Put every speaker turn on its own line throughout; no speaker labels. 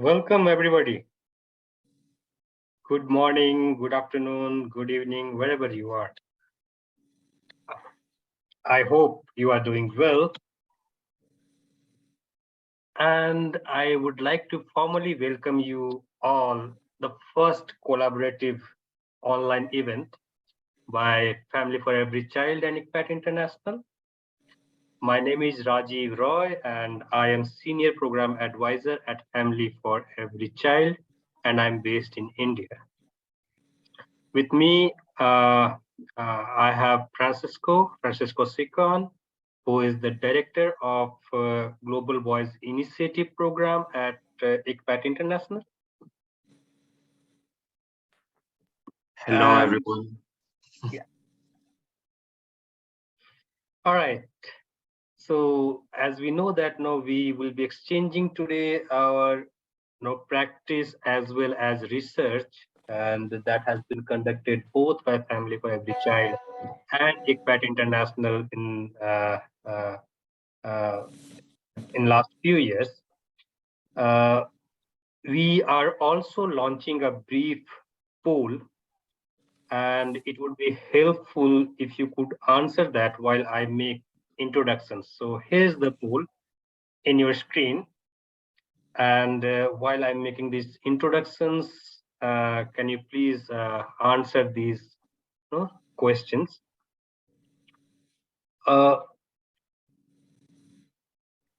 Welcome, everybody. Good morning, good afternoon, good evening, wherever you are. I hope you are doing well. And I would like to formally welcome you all the first collaborative online event by Family for Every Child and ECPAT International. My name is Rajiv Roy, and I am Senior Program Advisor at Family for Every Child, and I'm based in India. With me, I have Francisco Sicon, who is the Director of Global Voice Initiative Program at ECPAT International.
Hello, everyone.
Yeah. All right. So as we know that now we will be exchanging today our practice as well as research, and that has been conducted both by Family for Every Child and ECPAT International uh, in last few years. We are also launching a brief poll, and it would be helpful if you could answer that while I make introductions. So here's the poll in your screen. And while I'm making these introductions, can you please answer these questions?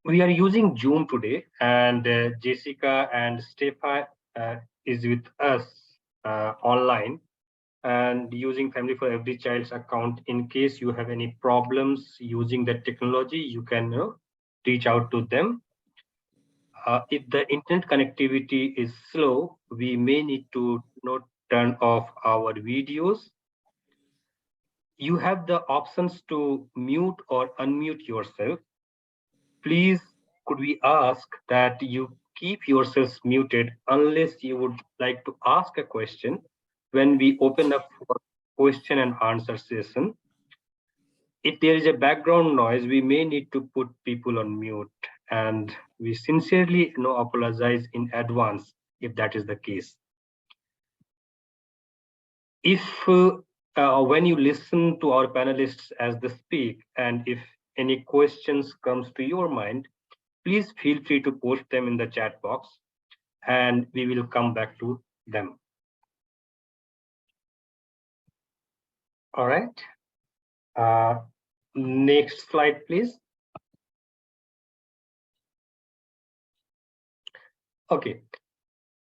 We are using Zoom today, and Jessica and Stefa is with us online and using Family for Every Child's account. In case you have any problems using the technology, you can reach out to them. If the internet connectivity is slow, we may need to turn off our videos. You have the options to mute or unmute yourself. Please, could we ask that you keep yourselves muted unless you would like to ask a question when we open up for question and answer session. If there is a background noise, we may need to put people on mute, and we sincerely apologize in advance if that is the case. If when you listen to our panelists as they speak, and if any questions comes to your mind, please feel free to post them in the chat box and we will come back to them. All right. Next slide, please. Okay.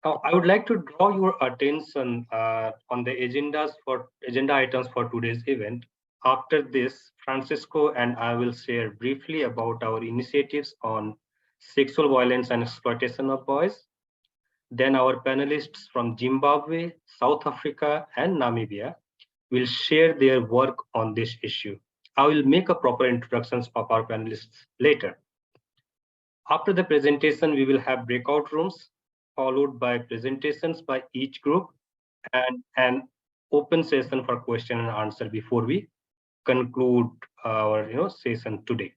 Now, I would like to draw your attention on the agenda items for today's event. After this, Francisco and I will share briefly about our initiatives on sexual violence and exploitation of boys. Then our panelists from Zimbabwe, South Africa, and Namibia will share their work on this issue. I will make a proper introductions of our panelists later. After the presentation, we will have breakout rooms followed by presentations by each group and an open session for question and answer before we conclude our session today.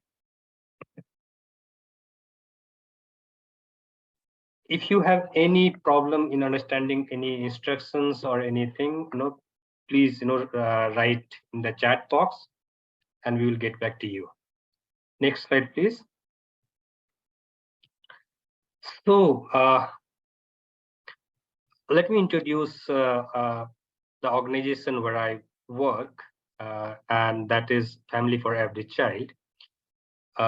If you have any problem in understanding any instructions or anything, please write in the chat box and we will get back to you. Next slide, please. So let me introduce the organization where I work, and that is Family for Every Child.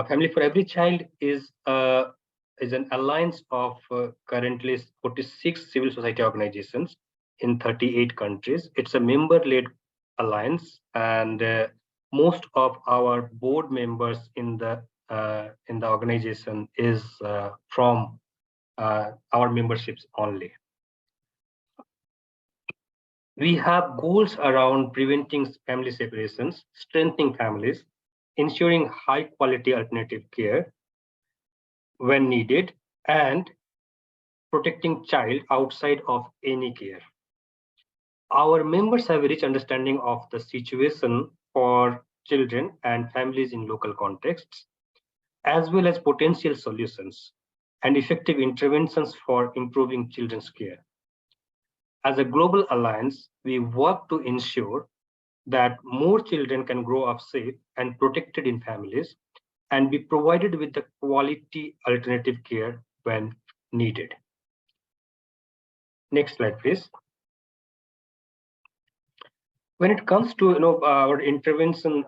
Family for Every Child is an alliance of currently 46 civil society organizations in 38 countries. It's a member-led alliance, and most of our board members in the organization is from our memberships only. We have goals around preventing family separations, strengthening families, ensuring high quality alternative care when needed, and protecting child outside of any care. Our members have a rich understanding of the situation for children and families in local contexts, as well as potential solutions. and effective interventions for improving children's care. As a global alliance, we work to ensure that more children can grow up safe and protected in families and be provided with the quality alternative care when needed. Next slide, please. When it comes to our intervention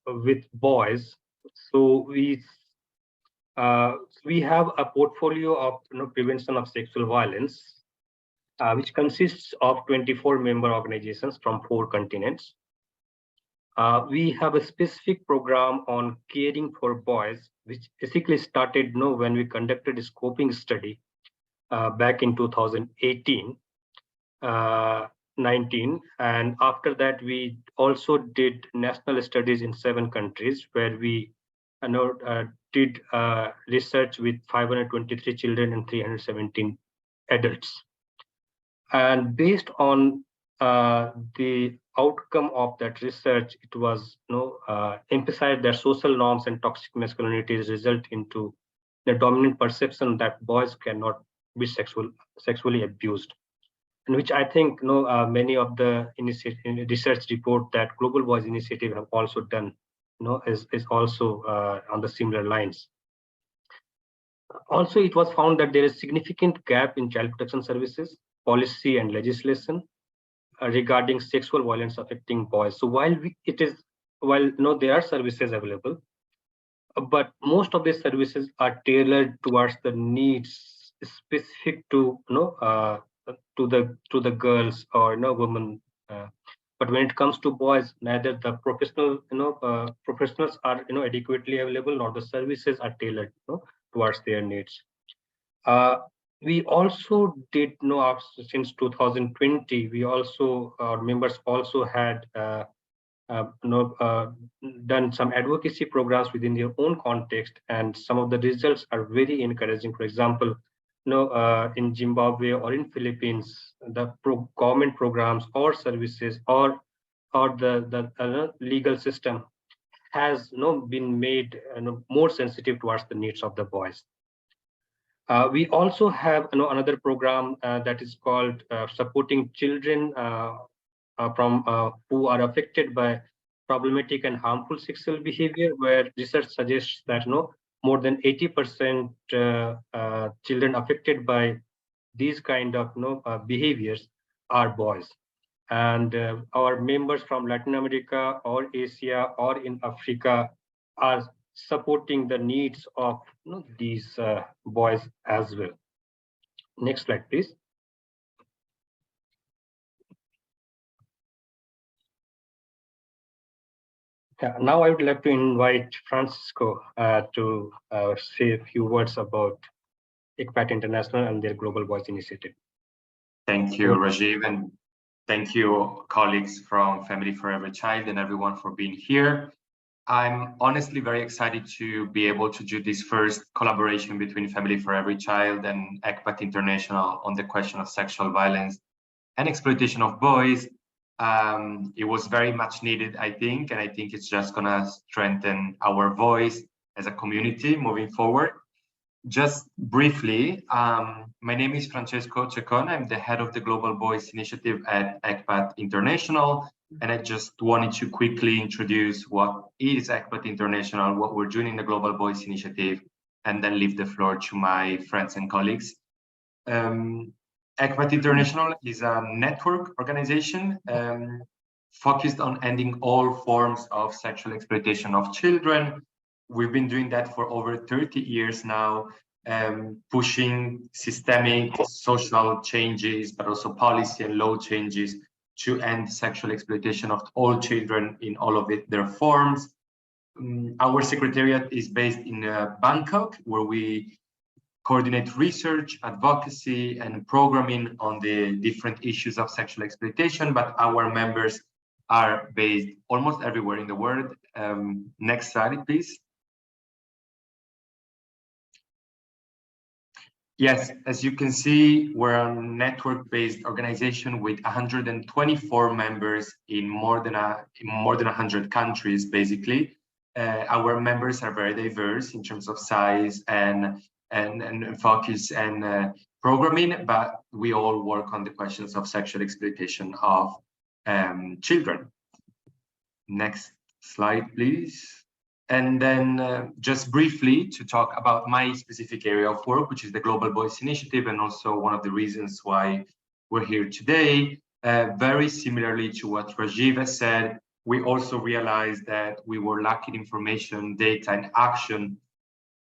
with boys, so we have a portfolio of prevention of sexual violence, which consists of 24 member organizations from 4 continents. We have a specific program on caring for boys, which basically started when we conducted a scoping study back in 2018. 19, and after that we also did national studies in 7 countries where we did research with 523 children and 317 adults. And based on the outcome of that research, it was emphasized that social norms and toxic masculinities result into the dominant perception that boys cannot be sexually abused, and which I think many of the research report that Global Boys Initiative have also done, is also on the similar lines. Also, it was found that there is significant gap in child protection services, policy, and legislation regarding sexual violence affecting boys. So while there are services available, but most of these services are tailored towards the needs specific to to the girls or women, but when it comes to boys, neither the professionals are adequately available, nor the services are tailored towards their needs. We also did since 2020, we also, our members also had done some advocacy programs within their own context, and some of the results are very encouraging. For example, in Zimbabwe or in Philippines, the government programs or services or the legal system has been made more sensitive towards the needs of the boys. We also have another program that is called supporting children who are affected by problematic and harmful sexual behavior, where research suggests that more than 80% children affected by these kind of behaviors are boys. And our members from Latin America or Asia or in Africa are supporting the needs of these boys as well. Next slide, please. Now I would like to invite Francisco to say a few words about ECPAT International and their Global Boys Initiative.
Thank you, Rajiv, and thank you, colleagues from Family for Every Child and everyone for being here. I'm honestly very excited to be able to do this first collaboration between Family for Every Child and ECPAT International on the question of sexual violence and exploitation of boys. It was very much needed, I think, and I think it's just going to strengthen our voice as a community moving forward. Just briefly, my name is Francesco Ceccone. I'm the head of the Global Boys Initiative at ECPAT International, and I just wanted to quickly introduce what is ECPAT International, what we're doing in the Global Boys Initiative, and then leave the floor to my friends and colleagues. ECPAT International is a network organization focused on ending all forms of sexual exploitation of children. We've been doing that for over 30 years now, pushing systemic social changes, but also policy and law changes to end sexual exploitation of all children in all of their forms. Our secretariat is based in Bangkok, where we coordinate research, advocacy, and programming on the different issues of sexual exploitation, but our members are based almost everywhere in the world. Next slide, please. Yes, as you can see, we're a network-based organization with 124 members in more than 100 countries, basically. Our members are very diverse in terms of size and and focus and programming, but we all work on the questions of sexual exploitation of children. Next slide, please. And then just briefly to talk about my specific area of work, which is the Global Voice Initiative, and also one of the reasons why we're here today. Very similarly to what Rajiv has said, we also realized that we were lacking information, data, and action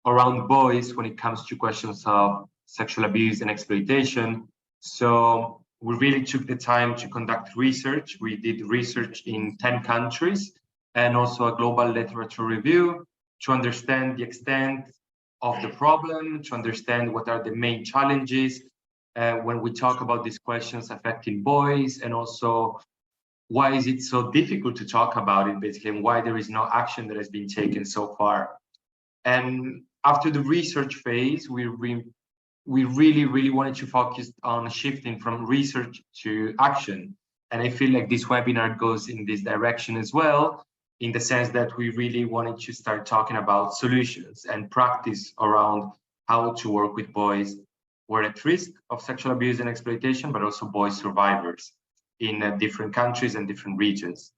around boys when it comes to questions of sexual abuse and exploitation. So we really took the time to conduct research. We did research in 10 countries and also a global literature review to understand the extent of the problem, to understand what are the main challenges when we talk about these questions affecting boys, and also why is it so difficult to talk about it, basically, and why there is no action that has been taken so far. And after the research phase, we really wanted to focus on shifting from research to action. And I feel like this webinar goes in this direction as well, in the sense that we really wanted to start talking about solutions and practice around how to work with boys who are at risk of sexual abuse and exploitation, but also boy survivors in different countries and different regions.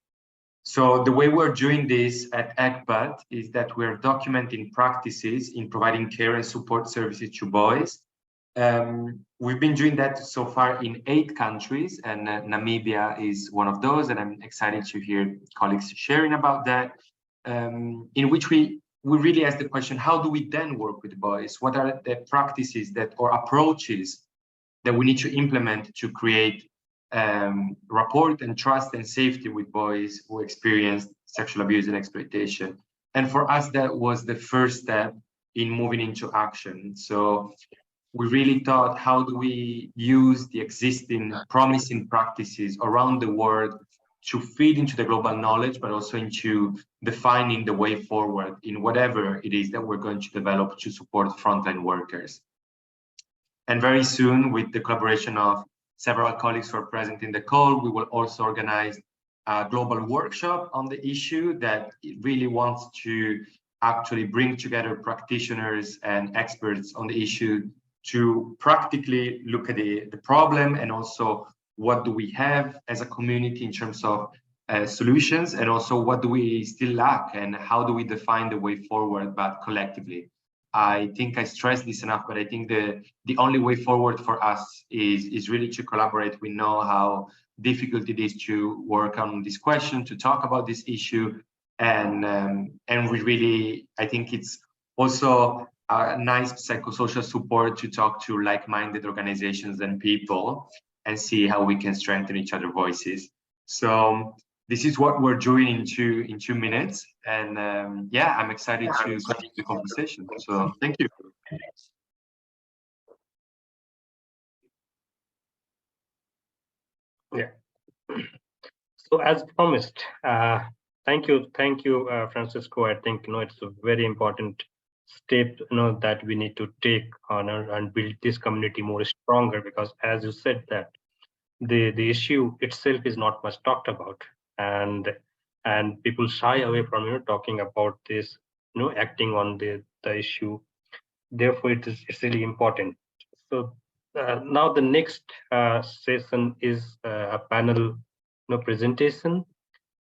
So the way we're doing this at ECPAT is that we're documenting practices in providing care and support services to boys. We've been doing that so far in 8 countries, and Namibia is one of those, and I'm excited to hear colleagues sharing about that, in which we really ask the question, how do we then work with boys? What are the practices that or approaches that we need to implement to create rapport and trust and safety with boys who experienced sexual abuse and exploitation? And for us, that was the first step in moving into action. So we really thought, how do we use the existing promising practices around the world to feed into the global knowledge, but also into defining the way forward in whatever it is that we're going to develop to support frontline workers. And very soon, with the collaboration of several colleagues who are present in the call, we will also organize a global workshop on the issue that really wants to actually bring together practitioners and experts on the issue to practically look at the problem, and also what do we have as a community in terms of solutions, and also what do we still lack and how do we define the way forward, but collectively. I think I stressed this enough, but I think the only way forward for us is really to collaborate. We know how difficult it is to work on this question, to talk about this issue, and we really, I think it's also a nice psychosocial support to talk to like-minded organizations and people and see how we can strengthen each other's voices. So this is what we're doing in 2 minutes, and yeah, I'm excited to continue the conversation. So thank you.
Yeah. So as promised, thank you, Francisco. I think it's a very important step that we need to take on and build this community more stronger, because as you said that the issue itself is not much talked about, and people shy away from talking about this, acting on the issue. Therefore it's really important. So now the next session is a panel presentation.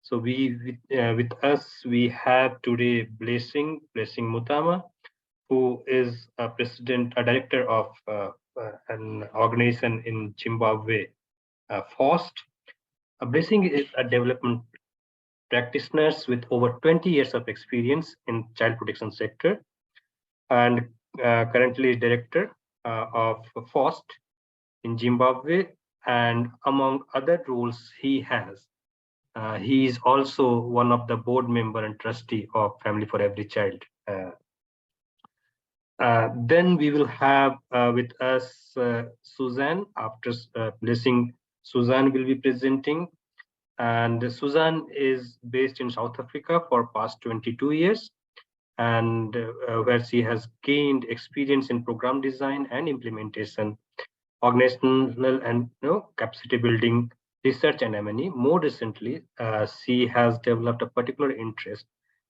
So with us we have today Blessing Mutama, who is a director of an organization in Zimbabwe, FOST. Blessing is a development practitioner with over 20 years of experience in child protection sector, and currently director of FOST in Zimbabwe, and among other roles he has. He is also one of the board member and trustee of Family for Every Child. Then we will have with us Suzanne. After Blessing, Suzanne will be presenting. And Suzanne is based in South Africa for past 22 years, and where she has gained experience in program design and implementation, organizational and capacity building, research, and M&E. More recently, she has developed a particular interest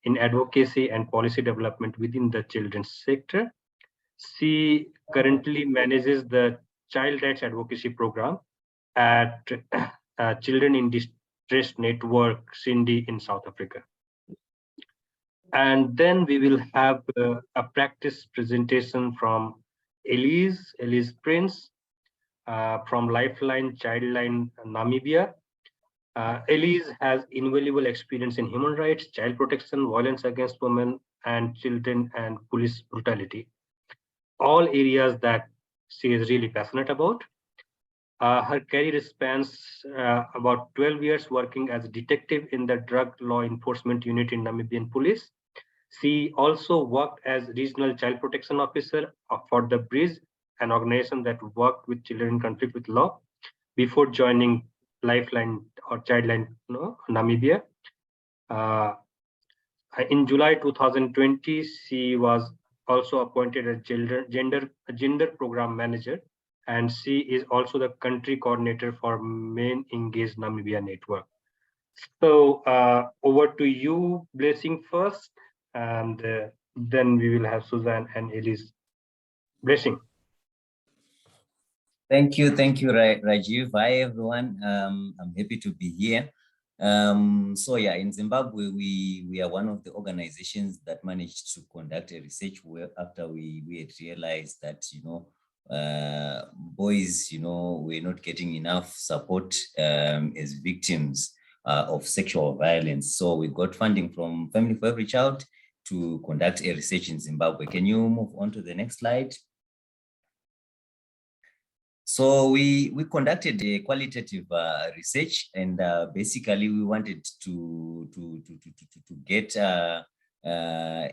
in advocacy and policy development within the children's sector. She currently manages the Child Rights Advocacy Program at Children in Distress Network, Cindy, in South Africa. And then we will have a practice presentation from Elise Prince from Lifeline Childline Namibia. Elise has invaluable experience in human rights, child protection, violence against women and children, and police brutality. All areas that she is really passionate about. Her career spans about 12 years working as a detective in the Drug Law Enforcement Unit in Namibian Police. She also worked as Regional Child Protection Officer for the Bridge, an organization that worked with children in conflict with law, before joining Lifeline or Childline Namibia. In July 2020, she was also appointed as gender program manager, and she is also the country coordinator for Men Engaged Namibia Network. So over to you, Blessing, first, and then we will have Suzanne and Elise. Blessing.
Thank you, Rajiv. Hi, everyone. I'm happy to be here. So yeah, in Zimbabwe, we are one of the organizations that managed to conduct a research work after we had realized that, boys, we're not getting enough support as victims of sexual violence. So we got funding from Family for Every Child to conduct a research in Zimbabwe. Can you move on to the next slide? So we conducted a qualitative research, and basically we wanted to get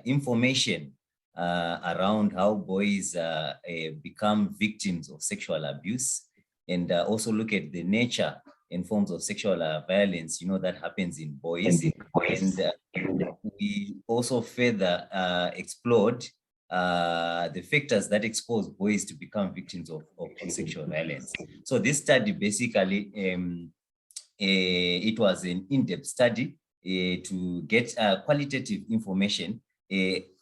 information around how boys become victims of sexual abuse, and also look at the nature and forms of sexual violence, that happens in boys. And we also further explored the factors that expose boys to become victims of sexual violence. So this study basically, it was an in-depth study to get qualitative information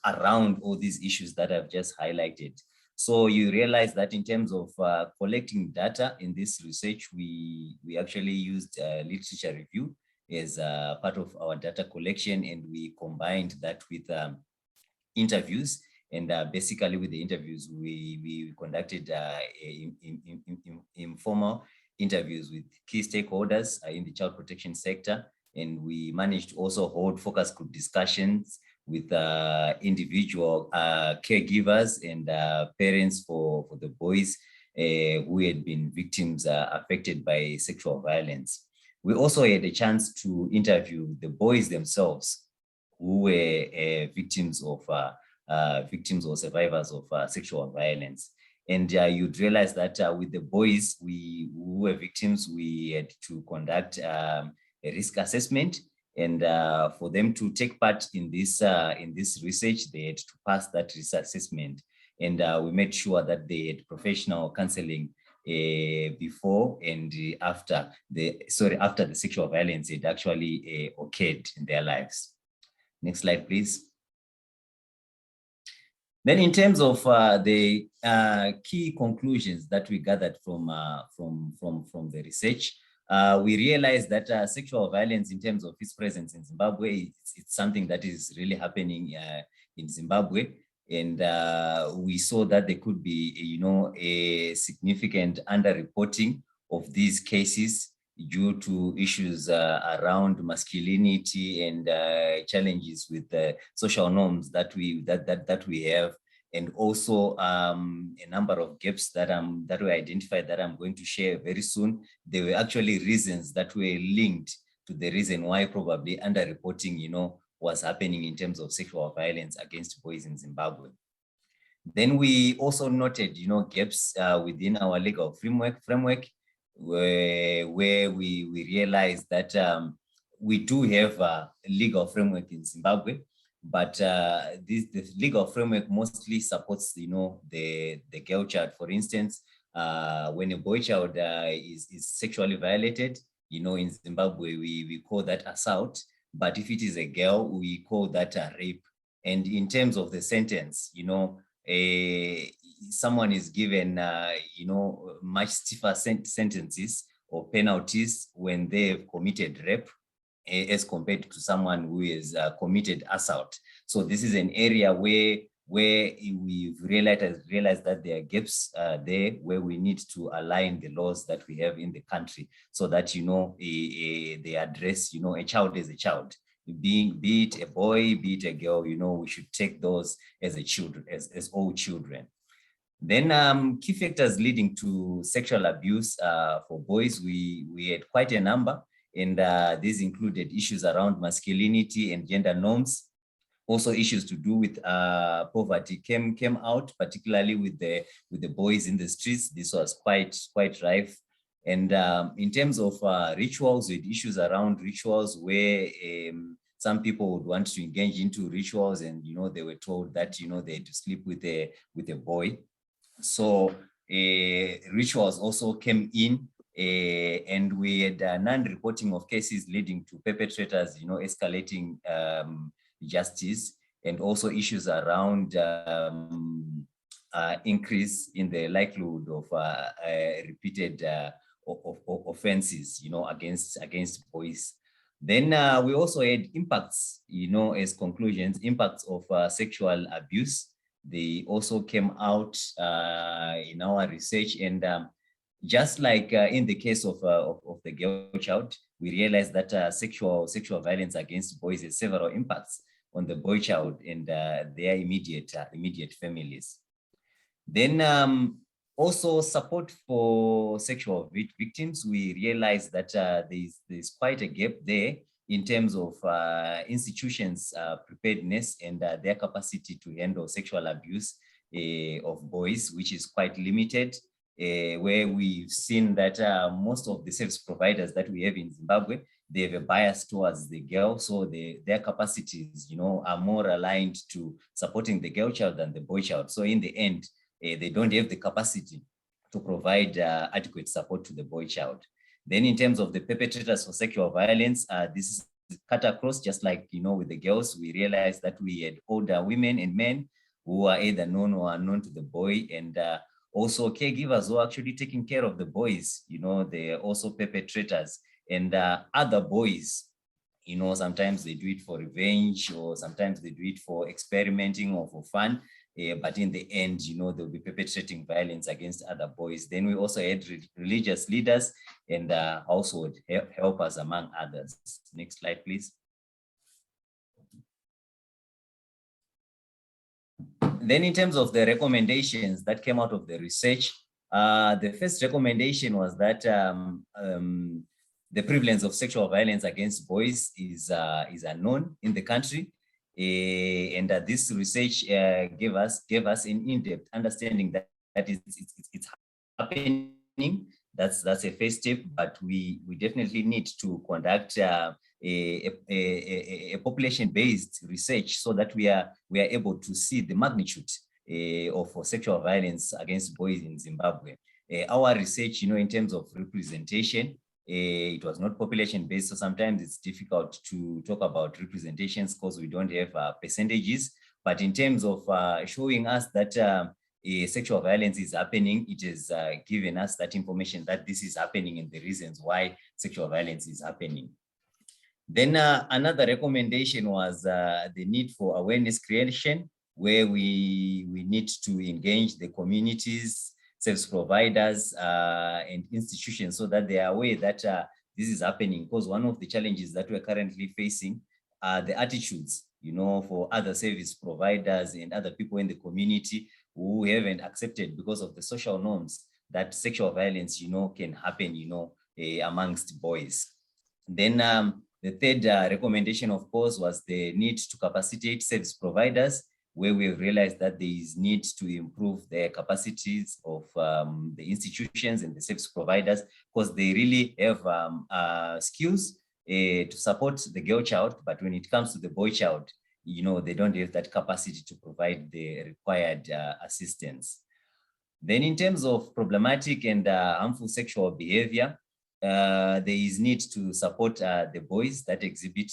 around all these issues that I've just highlighted. So you realize that in terms of collecting data in this research, we actually used literature review as part of our data collection, and we combined that with interviews. And basically with the interviews, we conducted informal interviews with key stakeholders in the child protection sector. And we managed to also hold focus group discussions with individual caregivers and parents for the boys who had been victims affected by sexual violence. We also had a chance to interview the boys themselves who were victims or survivors of sexual violence. And you'd realize that with the boys who were victims, we had to conduct a risk assessment. And for them to take part in this research, they had to pass that risk assessment. And we made sure that they had professional counseling before and after the sexual violence had actually occurred in their lives. Next slide, please. Then in terms of the key conclusions that we gathered from the research, we realized that sexual violence in terms of its presence in Zimbabwe, it's something that is really happening in Zimbabwe. And we saw that there could be, a significant underreporting of these cases due to issues around masculinity and challenges with the social norms that we have, and also a number of gaps that were identified that I'm going to share very soon. There were actually reasons that were linked to the reason why probably underreporting, was happening in terms of sexual violence against boys in Zimbabwe. Then we also noted, gaps within our legal framework where we realized that we do have a legal framework in Zimbabwe, but the legal framework mostly supports, the girl child. For instance, when a boy child is sexually violated, in Zimbabwe, we call that assault. But if it is a girl, we call that a rape. And in terms of the sentence, someone is given, much stiffer sentences or penalties when they have committed rape as compared to someone who has committed assault. So this is an area where we've realized that there are gaps there where we need to align the laws that we have in the country so that, they address, a child as a child. Be it a boy, be it a girl, we should take those as all children. Then key factors leading to sexual abuse for boys, we had quite a number, and these included issues around masculinity and gender norms. Also issues to do with poverty came out, particularly with the boys in the streets. This was quite rife. And in terms of rituals, with issues around rituals where some people would want to engage into rituals and, they were told that, they had to sleep with a boy. So rituals also came in, and we had non-reporting of cases leading to perpetrators, escalating justice, and also issues around increase in the likelihood of repeated offenses, against boys. Then we also had impacts, as conclusions, impacts of sexual abuse. They also came out in our research, and just like in the case of the girl child, we realized that sexual violence against boys has several impacts on the boy child and their immediate families. Then also support for sexual victims. We realized that there's quite a gap there in terms of institutions' preparedness and their capacity to handle sexual abuse of boys, which is quite limited, where we've seen that most of the service providers that we have in Zimbabwe, they have a bias towards the girl. So their capacities, are more aligned to supporting the girl child than the boy child. So in the end, they don't have the capacity to provide adequate support to the boy child. Then in terms of the perpetrators for sexual violence, this is cut across, just like, with the girls. We realized that we had older women and men who are either known or unknown to the boy, and also caregivers who are actually taking care of the boys. They're also perpetrators, and other boys, sometimes they do it for revenge, or sometimes they do it for experimenting or for fun. But in the end, they'll be perpetrating violence against other boys. Then we also had religious leaders and household helpers, among others. Next slide, please. Then in terms of the recommendations that came out of the research, the first recommendation was that the prevalence of sexual violence against boys is unknown in the country. And this research gave us an in-depth understanding that it's happening. That's a first step, but we definitely need to conduct a population-based research so that we are able to see the magnitude of sexual violence against boys in Zimbabwe. Our research, in terms of representation, it was not population-based, so sometimes it's difficult to talk about representations because we don't have percentages. But in terms of showing us that sexual violence is happening, it has given us that information that this is happening and the reasons why sexual violence is happening. Then another recommendation was the need for awareness creation, where we need to engage the communities, service providers, and institutions so that they are aware that this is happening. Because one of the challenges that we're currently facing are the attitudes, for other service providers and other people in the community who haven't accepted, because of the social norms, that sexual violence, can happen, amongst boys. Then the third recommendation, of course, was the need to capacitate service providers, where we have realized that there is need to improve their capacities of the institutions and the service providers, because they really have skills to support the girl child, but when it comes to the boy child, they don't have that capacity to provide the required assistance. Then in terms of problematic and harmful sexual behavior, there is need to support the boys that exhibit,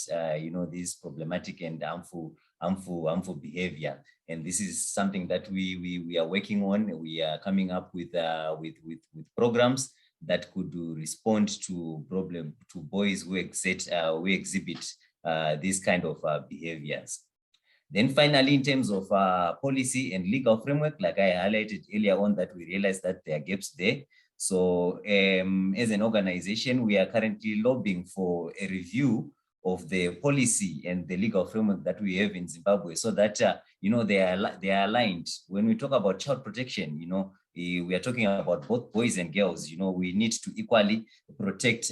this problematic and harmful behavior. And this is something that we are working on. We are coming up with programs that could respond to boys who exhibit these kind of behaviors. Then finally, in terms of policy and legal framework, like I highlighted earlier on, that we realized that there are gaps there. So as an organization, we are currently lobbying for a review of the policy and the legal framework that we have in Zimbabwe, so that they are aligned. When we talk about child protection, we are talking about both boys and girls. We need to equally protect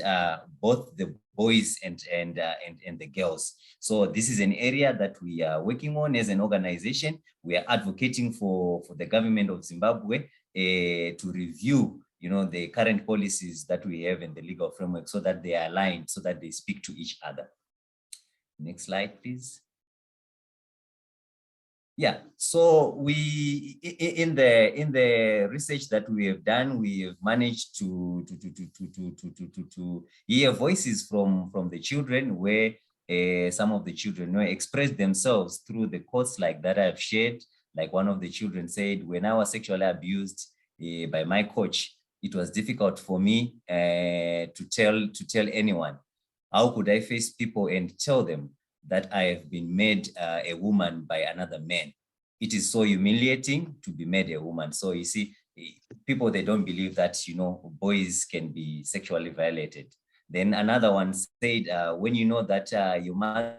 both the boys and the girls. So this is an area that we are working on as an organization. We are advocating for the government of Zimbabwe to review the current policies that we have in the legal framework, so that they are aligned, so that they speak to each other. Next slide, please. Yeah, so we in the research that we have done, we have managed to hear voices from the children, where some of the children express themselves through the quotes like that I've shared. Like one of the children said, when I was sexually abused by my coach, it was difficult for me to tell anyone. How could I face people and tell them that I have been made a woman by another man? It is so humiliating to be made a woman. So you see, people, they don't believe that, boys can be sexually violated. Then another one said, when you know that your mother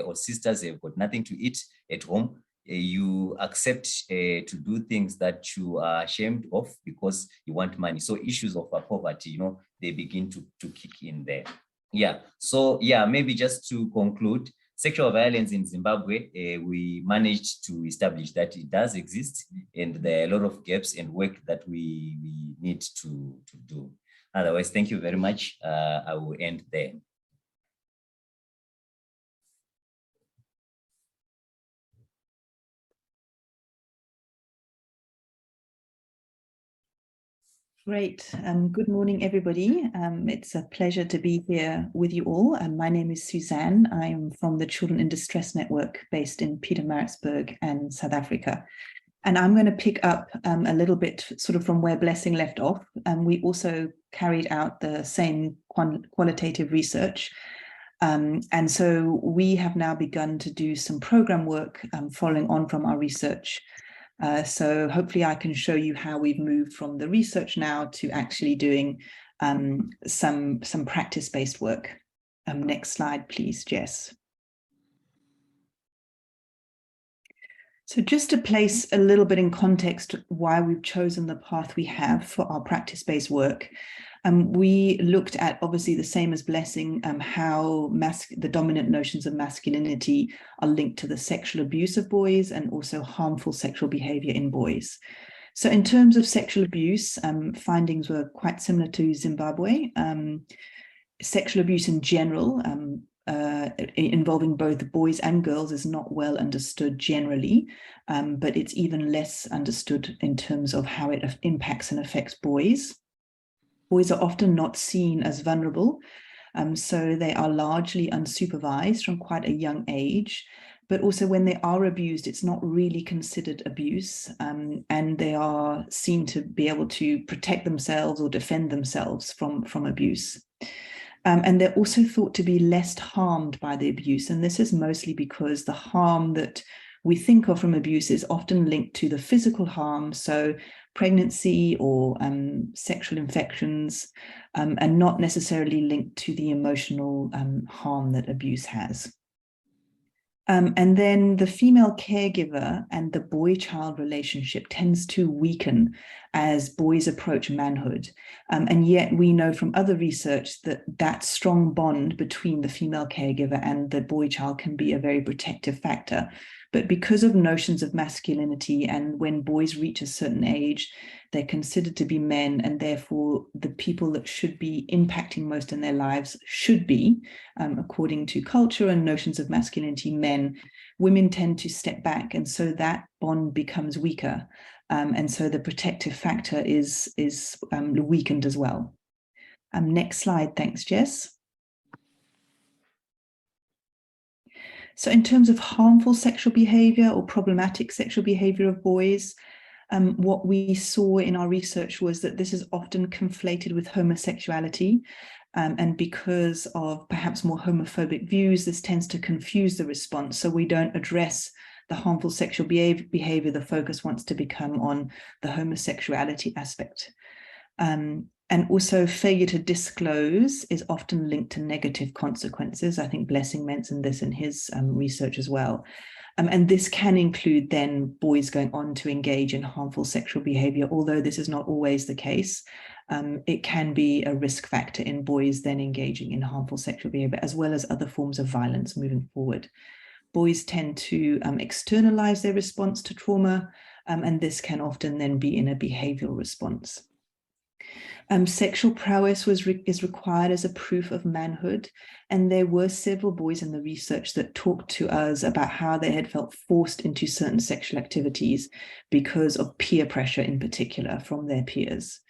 or sisters have got nothing to eat at home, you accept to do things that you are ashamed of because you want money. So issues of poverty, they begin to kick in there. Yeah, so yeah, maybe just to conclude, sexual violence in Zimbabwe, we managed to establish that it does exist, and there are a lot of gaps and work that we need to do. Otherwise, thank you very much. I will end there.
Great. Good morning, everybody. It's a pleasure to be here with you all. My name is Suzanne. I am from the Children in Distress Network based in Pietermaritzburg and South Africa. And I'm going to pick up a little bit sort of from where Blessing left off. We also carried out the same qualitative research. And so we have now begun to do some program work following on from our research. So hopefully I can show you how we've moved from the research now to actually doing some practice-based work. Next slide, please, Jess. So just to place a little bit in context why we've chosen the path we have for our practice-based work, we looked at, obviously the same as Blessing, how the dominant notions of masculinity are linked to the sexual abuse of boys and also harmful sexual behavior in boys. So in terms of sexual abuse, findings were quite similar to Zimbabwe. Sexual abuse in general, involving both boys and girls, is not well understood generally, but it's even less understood in terms of how it impacts and affects boys. Boys are often not seen as vulnerable, so they are largely unsupervised from quite a young age. But also when they are abused, it's not really considered abuse, and they are seen to be able to protect themselves or defend themselves from abuse. And they're also thought to be less harmed by the abuse. And this is mostly because the harm that we think of from abuse is often linked to the physical harm, so pregnancy or sexual infections, and not necessarily linked to the emotional harm that abuse has. And then the female caregiver and the boy-child relationship tends to weaken as boys approach manhood. And yet we know from other research that that strong bond between the female caregiver and the boy-child can be a very protective factor. But because of notions of masculinity, and when boys reach a certain age, they're considered to be men, and therefore the people that should be impacting most in their lives should be, according to culture and notions of masculinity, men. Women tend to step back, and so that bond becomes weaker. And so the protective factor is weakened as well. Next slide, thanks, Jess. So in terms of harmful sexual behavior or problematic sexual behavior of boys, what we saw in our research was that this is often conflated with homosexuality. And because of perhaps more homophobic views, this tends to confuse the response. So we don't address the harmful sexual behavior. The focus wants to become on the homosexuality aspect. And also failure to disclose is often linked to negative consequences. I think Blessing mentioned this in his research as well. And this can include then boys going on to engage in harmful sexual behavior, although this is not always the case. It can be a risk factor in boys then engaging in harmful sexual behavior, as well as other forms of violence moving forward. Boys tend to externalize their response to trauma, and this can often then be in a behavioral response. Sexual prowess is required as a proof of manhood, and there were several boys in the research that talked to us about how they had felt forced into certain sexual activities because of peer pressure in particular from their peers.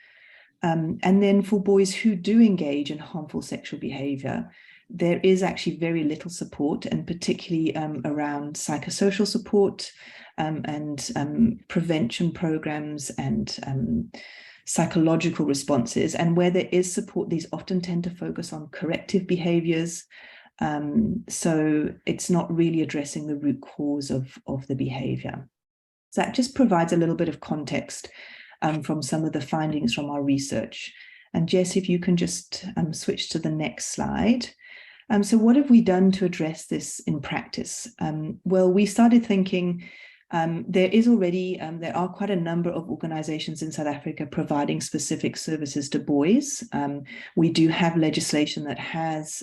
And then for boys who do engage in harmful sexual behavior, there is actually very little support, and particularly around psychosocial support and prevention programs and psychological responses. And where there is support, these often tend to focus on corrective behaviors. So it's not really addressing the root cause of the behavior. So that just provides a little bit of context from some of the findings from our research. And Jess, if you can just switch to the next slide. So what have we done to address this in practice? Well, we started thinking there are quite a number of organizations in South Africa providing specific services to boys. We do have legislation that has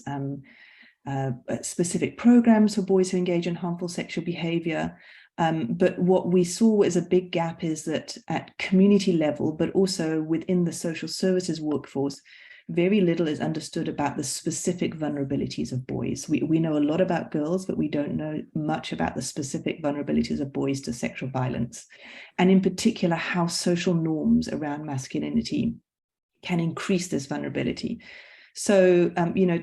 specific programs for boys who engage in harmful sexual behavior. But what we saw as a big gap is that at community level, but also within the social services workforce, very little is understood about the specific vulnerabilities of boys. We know a lot about girls, but we don't know much about the specific vulnerabilities of boys to sexual violence. And in particular, how social norms around masculinity can increase this vulnerability. So,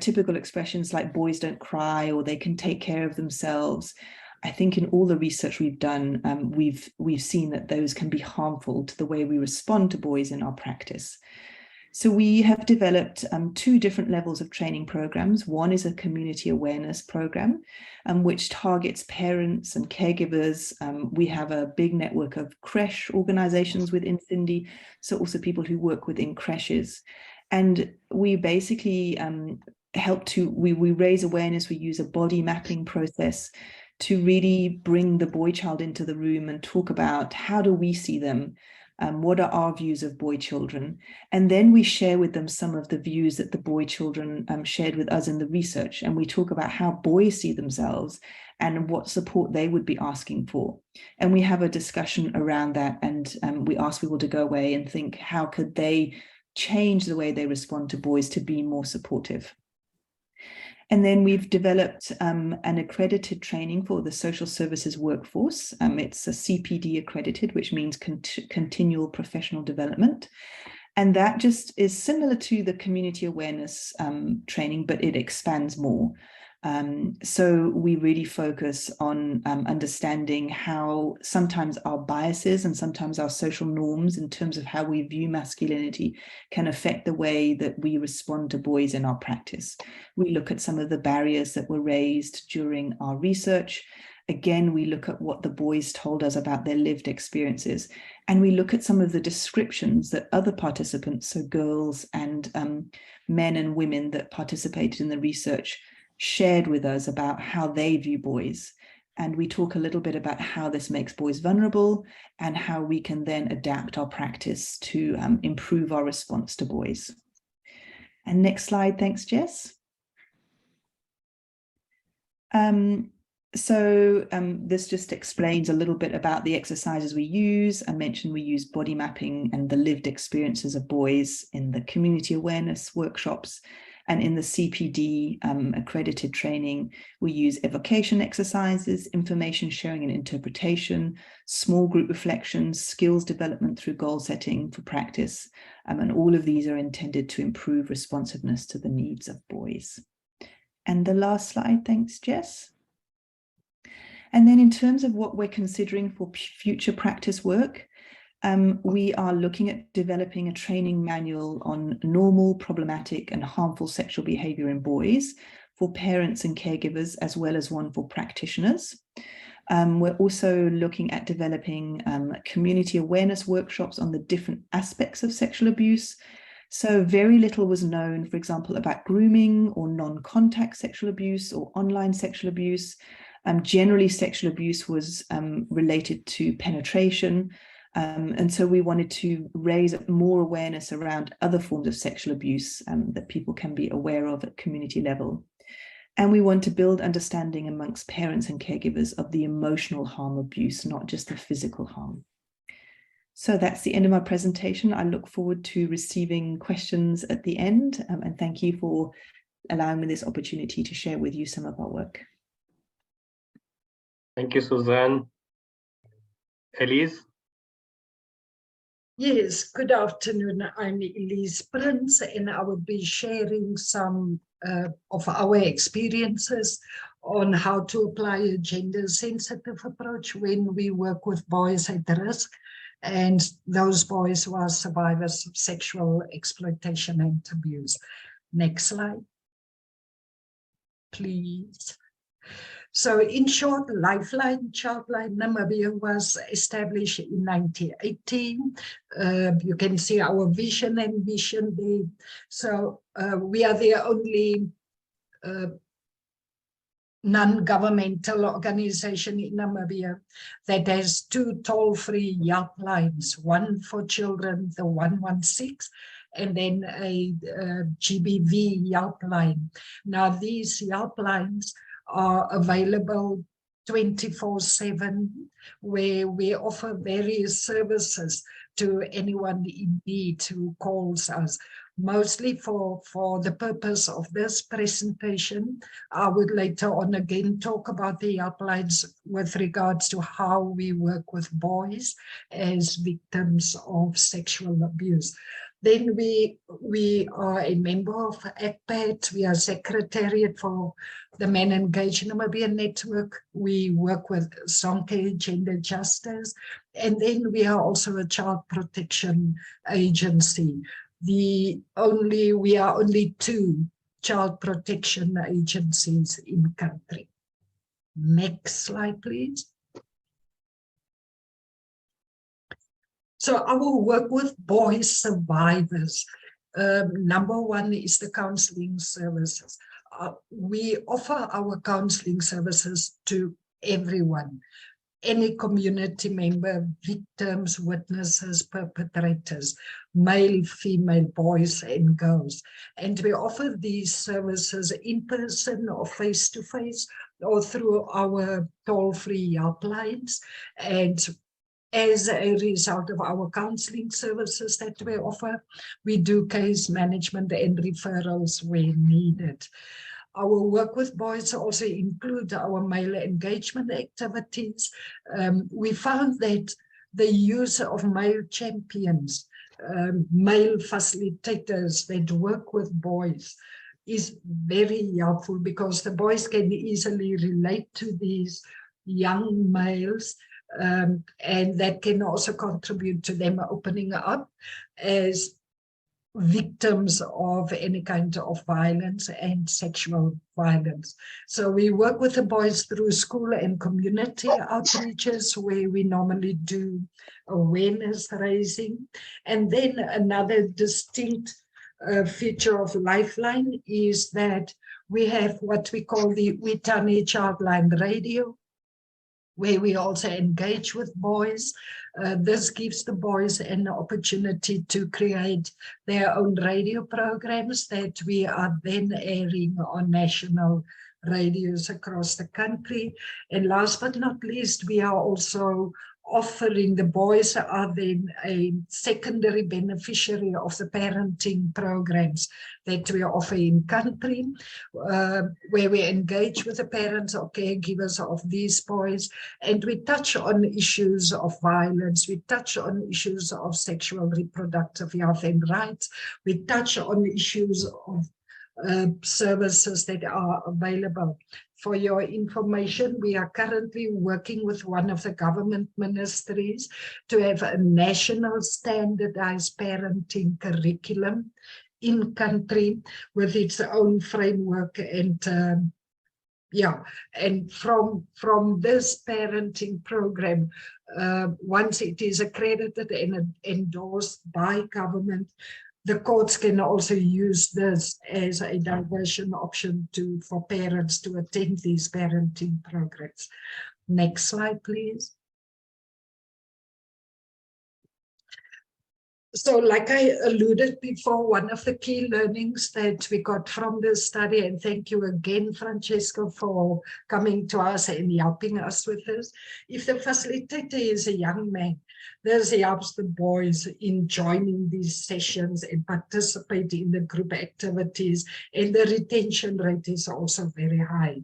typical expressions like boys don't cry or they can take care of themselves. I think in all the research we've done, we've seen that those can be harmful to the way we respond to boys in our practice. So we have developed two different levels of training programs. One is a community awareness program, which targets parents and caregivers. We have a big network of creche organizations within Cindy, so also people who work within creches. And we basically we raise awareness. We use a body mapping process to really bring the boy child into the room and talk about how do we see them. What are our views of boy children? And then we share with them some of the views that the boy children shared with us in the research. And we talk about how boys see themselves and what support they would be asking for. And we have a discussion around that. And we ask people to go away and think, how could they change the way they respond to boys to be more supportive? And then we've developed an accredited training for the social services workforce. It's a CPD accredited, which means continual professional development. And that just is similar to the community awareness training, but it expands more. So we really focus on understanding how sometimes our biases and sometimes our social norms in terms of how we view masculinity can affect the way that we respond to boys in our practice. We look at some of the barriers that were raised during our research. Again, we look at what the boys told us about their lived experiences, and we look at some of the descriptions that other participants, so girls and men and women that participated in the research, shared with us about how they view boys. And we talk a little bit about how this makes boys vulnerable and how we can then adapt our practice to improve our response to boys. And next slide, thanks, Jess. This just explains a little bit about the exercises we use. I mentioned we use body mapping and the lived experiences of boys in the community awareness workshops. And in the CPD accredited training, we use evocation exercises, information sharing and interpretation, small group reflections, skills development through goal setting for practice. And all of these are intended to improve responsiveness to the needs of boys. And the last slide, thanks, Jess. And then in terms of what we're considering for future practice work, we are looking at developing a training manual on normal, problematic, and harmful sexual behavior in boys for parents and caregivers, as well as one for practitioners. We're also looking at developing community awareness workshops on the different aspects of sexual abuse. So very little was known, for example, about grooming or non-contact sexual abuse or online sexual abuse. Generally, sexual abuse was related to penetration. And so we wanted to raise more awareness around other forms of sexual abuse that people can be aware of at community level. And we want to build understanding amongst parents and caregivers of the emotional harm of abuse, not just the physical harm. So that's the end of my presentation. I look forward to receiving questions at the end, and thank you for allowing me this opportunity to share with you some of our work.
Thank you, Suzanne. Elise?
Yes, good afternoon. I'm Elise Prince, and I will be sharing some of our experiences on how to apply a gender-sensitive approach when we work with boys at risk, and those boys who are survivors of sexual exploitation and abuse. Next slide, please. So in short, Lifeline Namibia was established in 1918. You can see our vision and mission there. So we are the only non-governmental organization in Namibia that has 2 toll-free helplines, one for children, the 116, and then a GBV helpline. Now these helplines are available 24/7, where we offer various services to anyone in need who calls us. Mostly for the purpose of this presentation, I would later on again talk about the helplines with regards to how we work with boys as victims of sexual abuse. Then we are a member of ECPAT. We are secretariat for the Men Engaged Namibia Network. We work with Sonke Gender Justice. And then we are also a child protection agency. We are only 2 child protection agencies in the country. Next slide, please. So our work with boy survivors, number 1 is the counseling services. We offer our counseling services to everyone, any community member, victims, witnesses, perpetrators, male, female, boys and girls. And we offer these services in person or face-to-face or through our toll-free helplines. And as a result of our counseling services that we offer, we do case management and referrals where needed. Our work with boys also include our male engagement activities. We found that the use of male champions, male facilitators that work with boys is very helpful, because the boys can easily relate to these young males, and that can also contribute to them opening up as victims of any kind of violence and sexual violence. So we work with the boys through school and community outreaches, where we normally do awareness raising. And then another distinct feature of Lifeline is that we have what we call the Witani Childline Radio, where we also engage with boys. This gives the boys an opportunity to create their own radio programs that we are then airing on national radios across the country. And last but not least, we are also offering, the boys are then a secondary beneficiary of the parenting programs that we offer in country, where we engage with the parents or caregivers of these boys, and we touch on issues of violence, we touch on issues of sexual reproductive health and rights, we touch on issues of services that are available. For your information, we are currently working with one of the government ministries to have a national standardized parenting curriculum in country with its own framework. And and from this parenting program, once it is accredited and endorsed by government, the courts can also use this as a diversion option for parents to attend these parenting programs. Next slide, please. So like I alluded before, one of the key learnings that we got from this study, and thank you again, Francesco, for coming to us and helping us with this. If the facilitator is a young man, this helps the boys in joining these sessions and participate in the group activities, and the retention rate is also very high.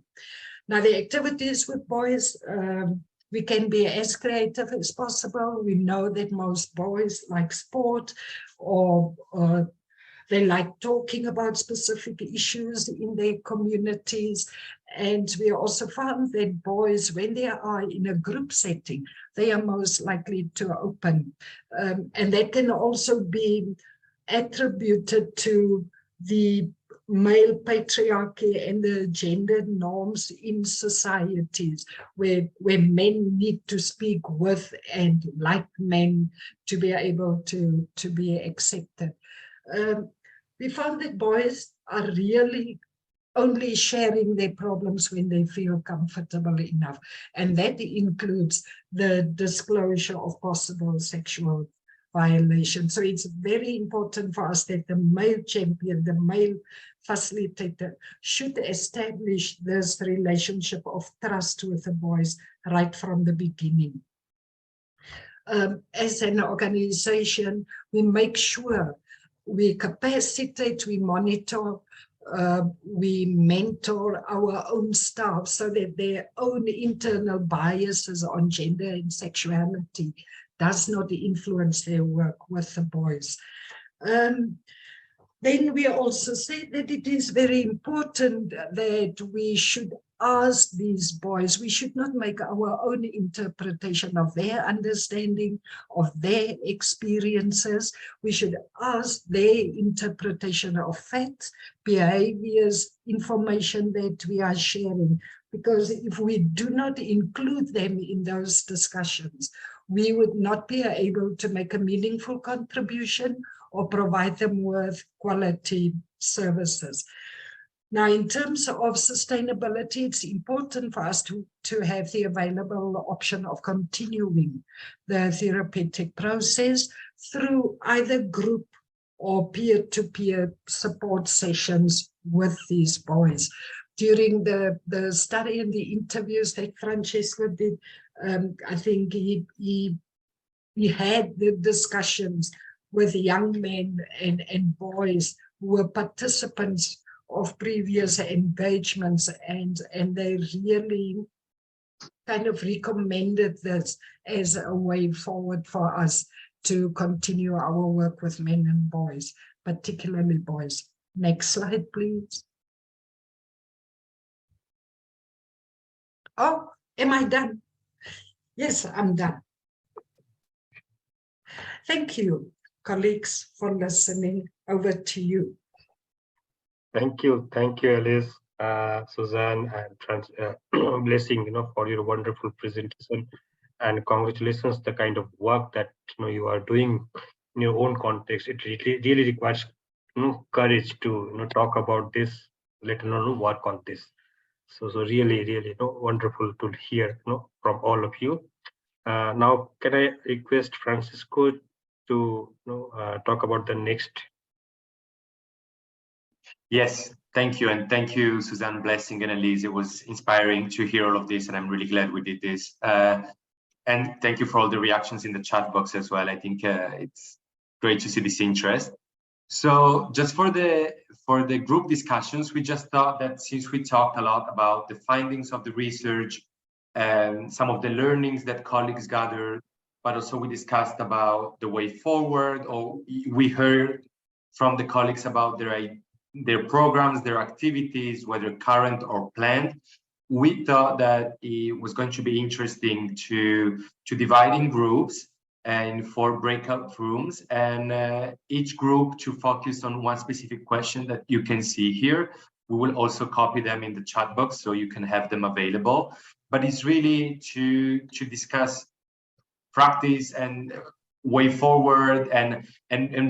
Now, the activities with boys, we can be as creative as possible. We know that most boys like sport, or they like talking about specific issues in their communities. And we also found that boys, when they are in a group setting, they are most likely to open. And that can also be attributed to the male patriarchy and the gender norms in societies, where men need to speak with and like men to be able to be accepted. We found that boys are really only sharing their problems when they feel comfortable enough, and that includes the disclosure of possible sexual violation. So it's very important for us that the male champion, the male facilitator, should establish this relationship of trust with the boys right from the beginning. As an organization, we make sure we capacitate, we monitor, we mentor our own staff so that their own internal biases on gender and sexuality does not influence their work with the boys. Then we also say that it is very important that we should ask these boys, we should not make our own interpretation of their understanding of their experiences. We should ask their interpretation of facts, behaviors, information that we are sharing. Because if we do not include them in those discussions, we would not be able to make a meaningful contribution or provide them with quality services. Now, in terms of sustainability, it's important for us to have the available option of continuing the therapeutic process through either group or peer-to-peer support sessions with these boys. During the study and the interviews that Francesco did, I think he had the discussions with young men and boys who were participants of previous engagements, and they really kind of recommended this as a way forward for us to continue our work with men and boys, particularly boys. Next slide, please. Oh, am I done? Yes, I'm done. Thank you, colleagues, for listening. Over to you.
Thank you, Alice, Suzanne, and Blessing, for your wonderful presentation, and congratulations. The kind of work that you are doing in your own context, it really requires courage to talk about this, let alone work on this. So really wonderful to hear from all of you. Now, can I request Francisco to talk about the next?
Yes, thank you. And thank you, Suzanne, Blessing, and Elise. It was inspiring to hear all of this, and I'm really glad we did this. And thank you for all the reactions in the chat box as well. I think it's great to see this interest. So just for the group discussions, we just thought that since we talked a lot about the findings of the research and some of the learnings that colleagues gathered, but also we discussed about the way forward, or we heard from the colleagues about their programs, their activities, whether current or planned. We thought that it was going to be interesting to divide in groups and 4 breakout rooms, and each group to focus on one specific question that you can see here. We will also copy them in the chat box so you can have them available. But it's really to discuss practice and way forward and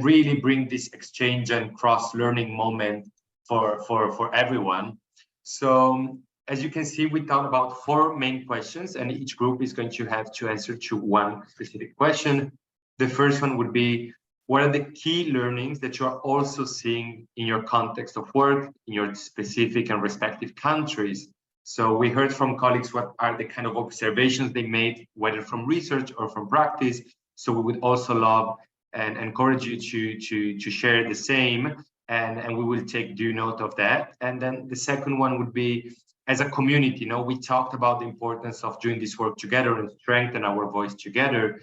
really bring this exchange and cross-learning moment for everyone. So as you can see, we thought about 4 main questions, and each group is going to have to answer to one specific question. The first one would be, what are the key learnings that you are also seeing in your context of work, in your specific and respective countries? So we heard from colleagues what are the kind of observations they made, whether from research or from practice. So we would also love and encourage you to share the same, and we will take due note of that. And then the second one would be, as a community, we talked about the importance of doing this work together and strengthen our voice together.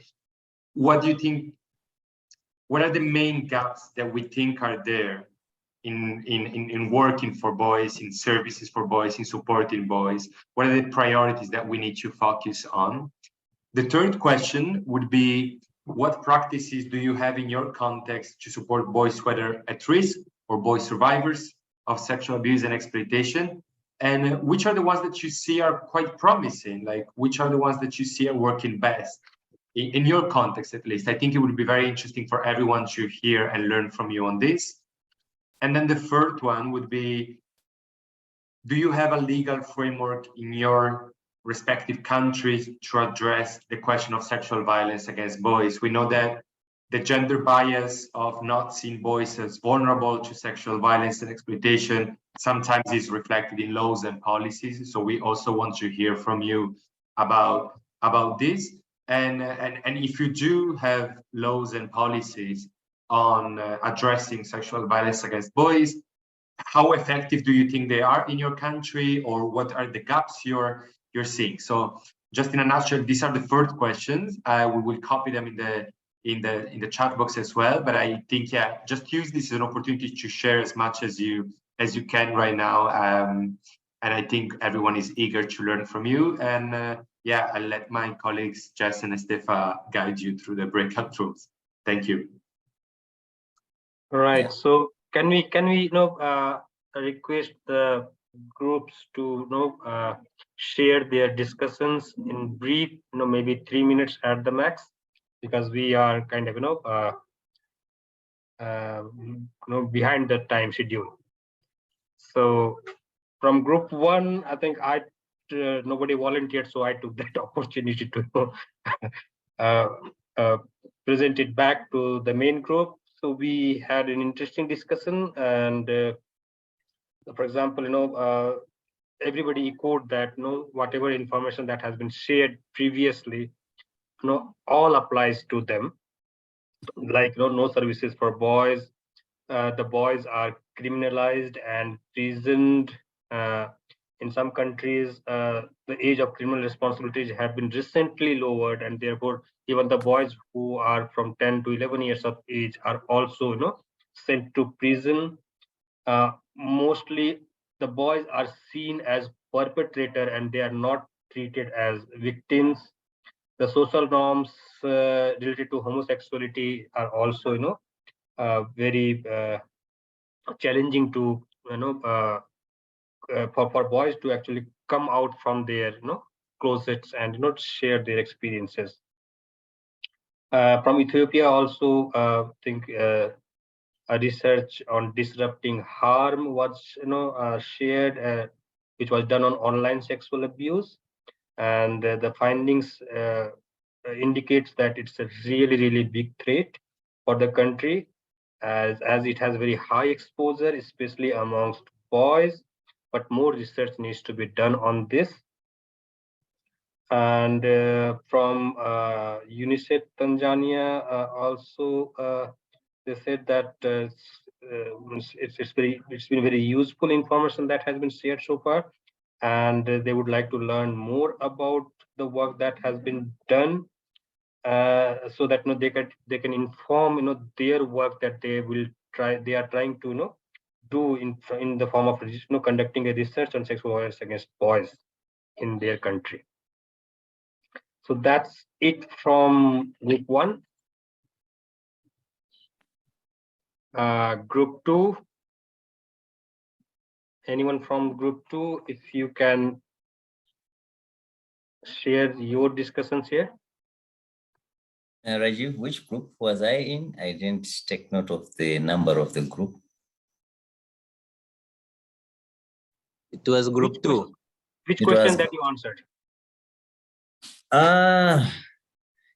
What do you think? What are the main gaps that we think are there in working for boys, in services for boys, in supporting boys? What are the priorities that we need to focus on? The third question would be, what practices do you have in your context to support boys, whether at risk or boy survivors of sexual abuse and exploitation? And which are the ones that you see are quite promising? Like, which are the ones that you see are working best? In your context, at least. I think it would be very interesting for everyone to hear and learn from you on this. And then the third one would be, do you have a legal framework in your respective countries to address the question of sexual violence against boys? We know that the gender bias of not seeing boys as vulnerable to sexual violence and exploitation sometimes is reflected in laws and policies. So we also want to hear from you about this. And if you do have laws and policies on addressing sexual violence against boys, how effective do you think they are in your country, or what are the gaps you're seeing? So just in a nutshell, these are the third questions. We will copy them in the chat box as well. But I think, yeah, just use this as an opportunity to share as much as you can right now. And I think everyone is eager to learn from you. And yeah, I'll let my colleagues Jess and Estefa guide you through the breakout rooms. Thank you.
All right. Yeah. So can we request the groups to share their discussions in brief, maybe 3 minutes at the max, because we are kind of behind the time schedule. So from group 1, I think nobody volunteered, so I took that opportunity to present it back to the main group. So we had an interesting discussion, and for example, everybody echoed that whatever information that has been shared previously, all applies to them. Like no services for boys. The boys are criminalized and prisoned. In some countries, the age of criminal responsibility have been recently lowered, and therefore even the boys who are from 10 to 11 years of age are also sent to prison. Mostly the boys are seen as perpetrator, and they are not treated as victims. The social norms related to homosexuality are also very challenging to for boys to actually come out from their closets and share their experiences. From Ethiopia also, I think a research on disrupting harm was shared, which was done on online sexual abuse, and the findings indicates that it's a really big threat for the country, as it has very high exposure, especially amongst boys. But more research needs to be done on this. And from UNICEF Tanzania also they said that it's been very useful information that has been shared so far, and they would like to learn more about the work that has been done, so that they can inform their work that they are trying to do in the form of conducting a research on sexual violence against boys in their country. So that's it from group 1. Group 2. Anyone from group 2, if you can share your discussions here.
Rajiv, which group was I in? I didn't take note of the number of the group.
It was group 2.
Which question that you answered?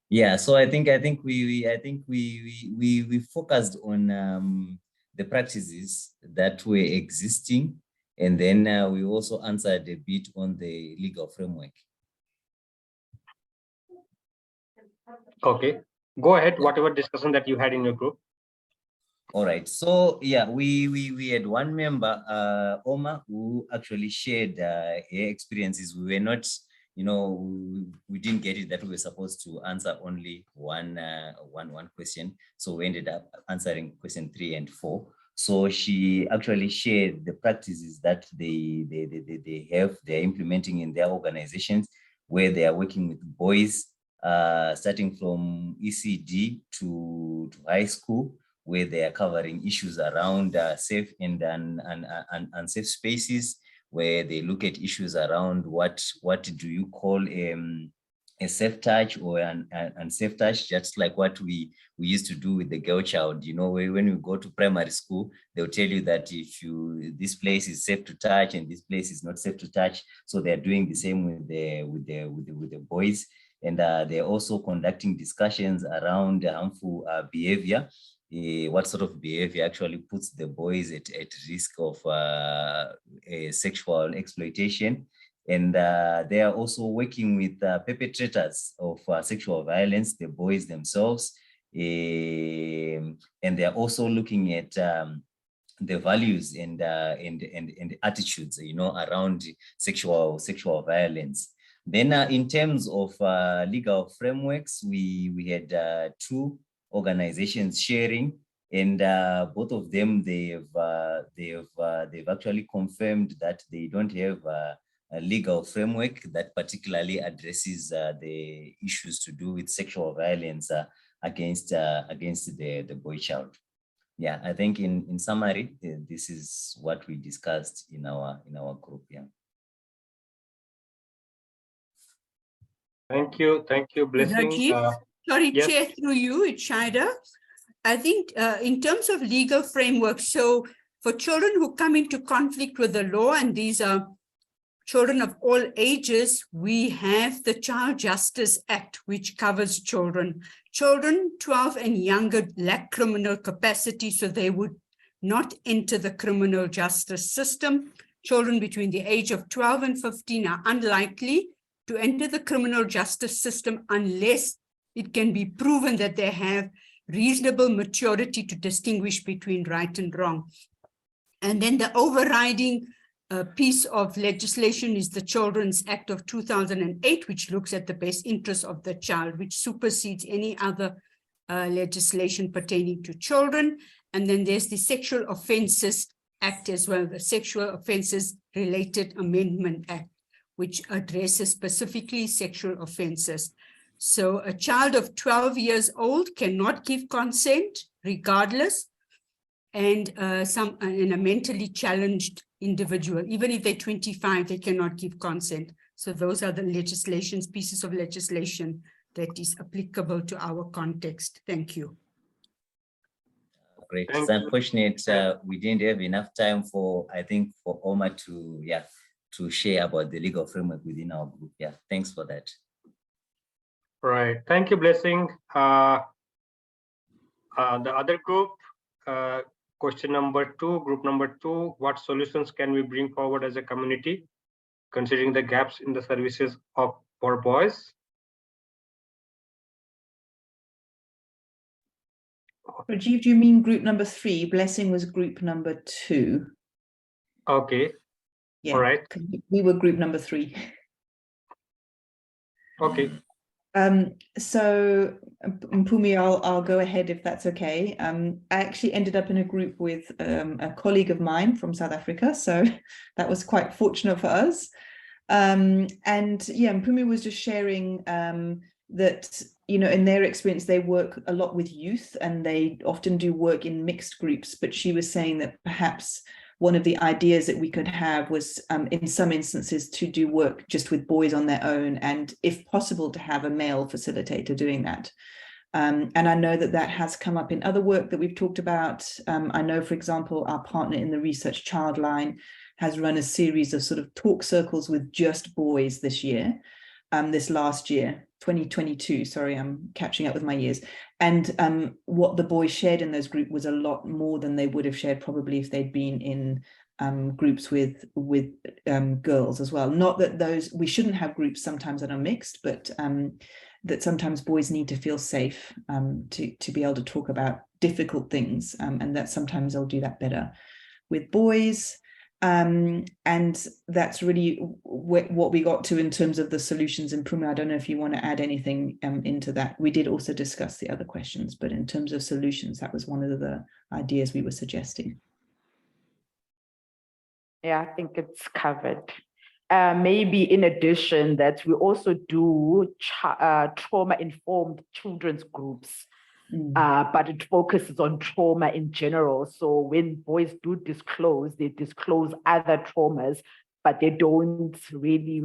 Yeah, so I think we focused on the practices that were existing, and then we also answered a bit on the legal framework.
Okay, go ahead. Whatever discussion that you had in your group.
All right, so yeah, we had one member, Oma, who actually shared her experiences. We were not, we didn't get it that we were supposed to answer only one question. So we ended up answering question 3 and 4. So she actually shared the practices that they're implementing in their organizations, where they are working with boys, starting from ECD to high school, where they are covering issues around safe and unsafe spaces, where they look at issues around what do you call a safe touch or an unsafe touch, just like what we used to do with the girl child. When we go to primary school, they'll tell you that this place is safe to touch and this place is not safe to touch. So they're doing the same with the boys, and they're also conducting discussions around harmful behavior. What sort of behavior actually puts the boys at risk of sexual exploitation. And they are also working with perpetrators of sexual violence, the boys themselves. And they're also looking at the values and attitudes, around sexual violence. Then in terms of legal frameworks, we had 2 organizations sharing, and both of them they've actually confirmed that they don't have a legal framework that particularly addresses the issues to do with sexual violence against the boy child. Yeah, I think in summary, this is what we discussed in our group. Yeah.
Thank you, Blessing.
Sorry,
yes.
Chair, through you, it's Shida. I think in terms of legal framework, so for children who come into conflict with the law, and these are children of all ages, we have the Child Justice Act, which covers children. Children 12 and younger lack criminal capacity, so they would not enter the criminal justice system. Children between the age of 12 and 15 are unlikely to enter the criminal justice system unless it can be proven that they have reasonable maturity to distinguish between right and wrong. And then the overriding piece of legislation is the Children's Act of 2008, which looks at the best interests of the child, which supersedes any other legislation pertaining to children. And then there's the Sexual Offences Act as well, the Sexual Offences Related Amendment Act, which addresses specifically sexual offenses. So a child of 12 years old cannot give consent regardless, and in a mentally challenged individual, even if they're 25, they cannot give consent. So those are the pieces of legislation that is applicable to our context. Thank you.
Great. It's unfortunate we didn't have enough time for Oma to share about the legal framework within our group. Yeah, thanks for that.
Right. Thank you, Blessing. The other group, question number 2, group number 2, what solutions can we bring forward as a community, considering the gaps in the services of for boys?
Rajiv, do you mean group number 3? Blessing was group number 2.
Okay.
Yeah.
All right.
We were group number 3.
Okay.
So Mpumi, I'll go ahead if that's okay. I actually ended up in a group with a colleague of mine from South Africa, so that was quite fortunate for us. And yeah, Mpumi was just sharing that, you know, in their experience, they work a lot with youth and they often do work in mixed groups, but she was saying that perhaps one of the ideas that we could have was in some instances to do work just with boys on their own, and if possible to have a male facilitator doing that. And I know that that has come up in other work that we've talked about. I know, for example, our partner in the research, Childline, has run a series of sort of talk circles with just boys this year, this last year, 2022, sorry, I'm catching up with my years. And what the boys shared in those groups was a lot more than they would have shared probably if they'd been in groups with girls as well. Not that we shouldn't have groups sometimes that are mixed, but that sometimes boys need to feel safe to be able to talk about difficult things, and that sometimes they'll do that better with boys. And that's really what we got to in terms of the solutions. And Mpumi, I don't know if you want to add anything into that. We did also discuss the other questions, but in terms of solutions, that was one of the ideas we were suggesting.
Yeah, I think it's covered. Maybe in addition that we also do trauma-informed children's groups. But it focuses on trauma in general. So when boys do disclose, they disclose other traumas, but they don't really,